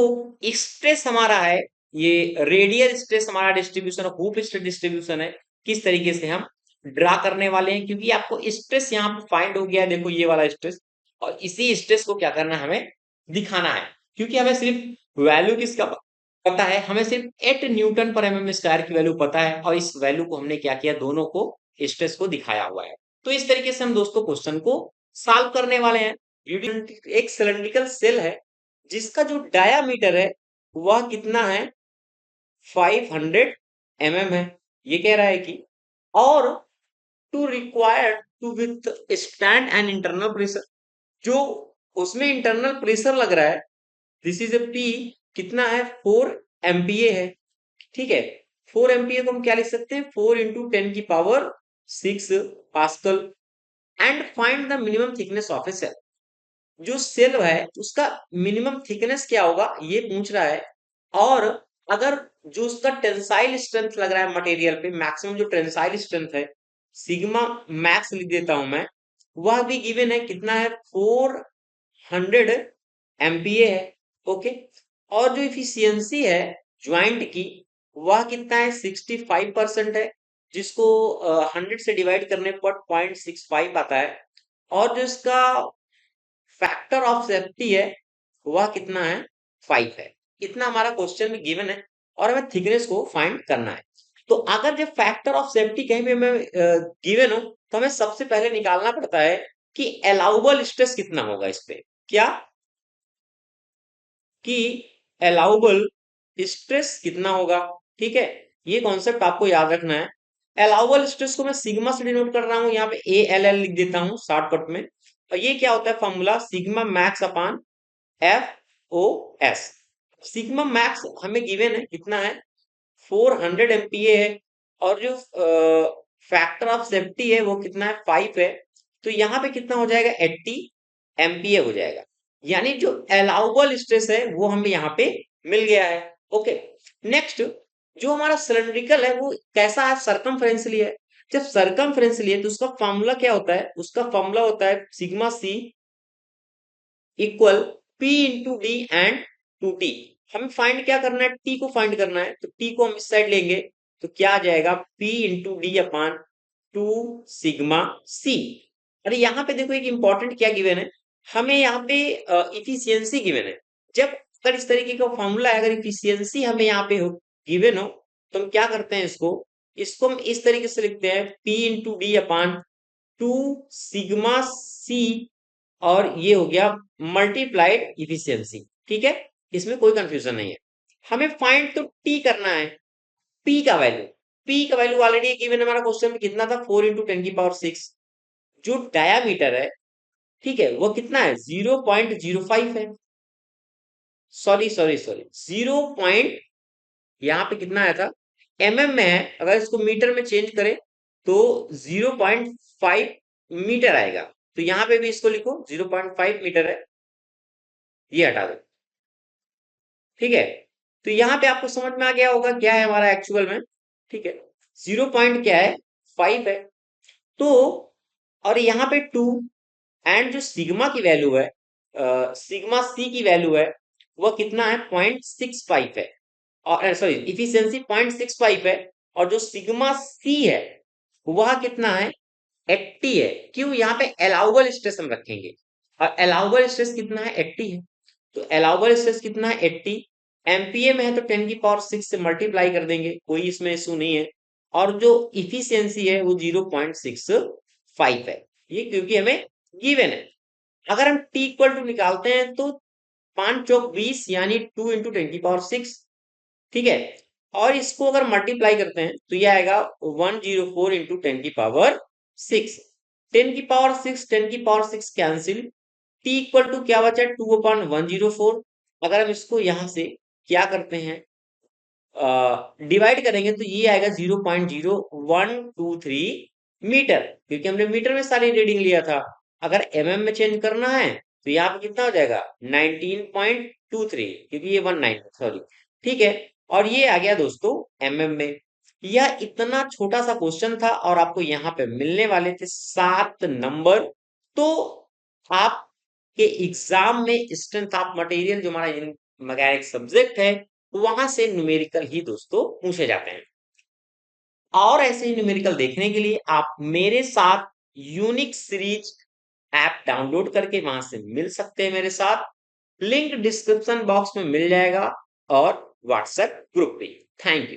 स्ट्रेस हमारा है, ये रेडियल स्ट्रेस हमारा डिस्ट्रीब्यूशन, हूप स्ट्रेस डिस्ट्रीब्यूशन है, किस तरीके से हम ड्रा करने वाले हैं। क्योंकि आपको स्ट्रेस यहाँ पे फाइंड हो गया है, देखो ये वाला स्ट्रेस, और इसी स्ट्रेस को क्या करना है, हमें दिखाना है। क्योंकि हमें सिर्फ वैल्यू किसका पता है, हमें सिर्फ 8 N/mm² की वैल्यू पता है, और इस वैल्यू को हमने क्या किया, दोनों को स्ट्रेस को दिखाया हुआ है। तो इस तरीके से हम दोस्तों क्वेश्चन को सॉल्व करने वाले हैं। एक सिलेंड्रिकल सेल है जिसका जो डायामीटर है वह कितना है, 500 mm है। ये कह रहा है कि, और to require to withstand and internal pressure, जो उसमें इंटरनल प्रेशर लग रहा है, दिस इज ए पी, कितना है, 4 MPa है। ठीक है, 4 MPa को हम क्या लिख सकते हैं, 4 × 10⁶ pascal. And find the minimum thickness of a shell, जो सेल है उसका मिनिमम थिकनेस क्या होगा, ये पूछ रहा है। और अगर जो उसका टेंसाइल स्ट्रेंथ लग रहा है मटेरियल पे, मैक्सिमम जो टेंसाइल स्ट्रेंथ है, सिग्मा मैक्स लिख देता हूं मैं, वह भी गिवन है, कितना है, 400 MPa है। ओके, और जो इफिशियंसी है ज्वाइंट की, वह कितना है, 65% है, जिसको 100 से डिवाइड करने पर 0.65 आता है। और जो इसका फैक्टर ऑफ सेफ्टी है वह कितना है, 5 है। इतना हमारा क्वेश्चन में गिवन है और हमें थिकनेस को फाइंड करना है। तो अगर जब फैक्टर ऑफ सेफ्टी कहीं भी हमें गिवन हो तो हमें सबसे पहले निकालना पड़ता है कि अलाउबल स्ट्रेस कितना होगा इस पे, क्या कि अलाउबल स्ट्रेस कितना होगा। ठीक है, ये कॉन्सेप्ट आपको याद रखना है। अलाउबल स्ट्रेस को मैं सिग्मा से डिनोट कर रहा हूं, यहाँ पे ए एल एल लिख देता हूं शॉर्टकट में। और ये क्या होता है formula, sigma max upon F O S. Sigma max हमें गिवन है कितना है, 400 एमपीए है, और जो फैक्टर ऑफ सेफ्टी है वो कितना है, 5 है। तो यहाँ पे कितना हो जाएगा, 80 एमपीए हो जाएगा। यानी जो अलाउबल स्ट्रेस है वो हमें यहाँ पे मिल गया है। ओके, नेक्स्ट जो हमारा सिलेंड्रिकल है वो कैसा है, सरकमफ्रेंशियली है। जब सरकमफ्रेंशियली है तो उसका फॉर्मूला क्या होता है, उसका फॉर्मूला होता है sigma C equal P into D and two T. हमें फाइंड क्या करना है, टी को फाइंड करना है। तो टी को हम इस साइड लेंगे तो क्या आ जाएगा, P into D upon two sigma C. अरे यहाँ पे देखो एक इंपॉर्टेंट क्या गिवन है, हमें यहाँ पे इफिशियंसी गिवन है। जब अगर इस तरीके का फॉर्मूला है, अगर इफिशियंसी हमें यहाँ पे गिवन हो तो हम क्या करते हैं, इसको इसको हम इस तरीके से लिखते हैं, P into D upon two sigma C, और ये हो गया मल्टीप्लाइड इफिशियंसी। ठीक है, इसमें कोई कंफ्यूजन नहीं है। हमें फाइंड तो टी करना है, पी का वैल्यू। पी का वैल्यू ऑलरेडी गिवन हमारा क्वेश्चन में कितना था, 4 इंटू 10 की पावर 6। जो डायामीटर है, ठीक है, वो कितना है, 0.05 है। Sorry sorry sorry, 0. यहाँ पे कितना आया था, में है, अगर इसको मीटर में चेंज करें तो 0.5 मीटर आएगा। तो यहाँ पे भी इसको लिखो 0.5 मीटर है, ये हटा दो। ठीक है, तो यहाँ पे आपको समझ में आ गया होगा क्या है हमारा एक्चुअल में। ठीक है, 0. क्या है, 5 है। तो और यहाँ पे 2, एंड जो सिग्मा की वैल्यू है, सिग्मा सी की वैल्यू है, वह कितना है, 0.65 है। और सॉरी, इफिशियंसी 0.65 है। और जो सिग्मा सी है वह कितना है, 80 है। क्यों, यहाँ पे अलाउबल स्ट्रेस हम रखेंगे, और अलाउबल स्ट्रेस कितना है, 80 है। तो अलाउबल स्ट्रेस कितना है, 80 एमपीए में है, तो 10 की पावर 6 से मल्टीप्लाई कर देंगे, कोई इसमें इशू नहीं है। और जो इफिशियंसी है वो 0.65 है, ये क्योंकि हमें गिवन है। अगर हम टी इक्वल टू निकालते हैं तो 5 चौक 20, यानी 2 इंटू 10 की पावर 6। ठीक है, और इसको अगर मल्टीप्लाई करते हैं तो ये आएगा 104 इंटू 10 की पावर 6। 10 की पावर 6 10 की power 6 cancel, T equal to क्या बचा, 2/104। अगर हम इसको यहां से क्या करते हैं, डिवाइड करेंगे तो ये आएगा 0.0123 मीटर, क्योंकि हमने मीटर में सारी रीडिंग लिया था। अगर में चेंज करना है तो यहाँ पे कितना हो जाएगा, 19.23, क्योंकि ये 19, सॉरी। ठीक है, और ये आ गया दोस्तों में। यह इतना छोटा सा क्वेश्चन था और आपको यहाँ पे मिलने वाले थे 7 नंबर। तो आपके एग्जाम में स्ट्रेंथ ऑफ मटेरियल जो हमारा मैकेनिक्स सब्जेक्ट है वहां से न्यूमेरिकल ही दोस्तों पूछे जाते हैं। और ऐसे ही न्यूमेरिकल देखने के लिए आप मेरे साथ यूनिक सीरीज ऐप डाउनलोड करके वहां से मिल सकते हैं मेरे साथ। लिंक डिस्क्रिप्शन बॉक्स में मिल जाएगा और व्हाट्सएप ग्रुप पे। Thank you.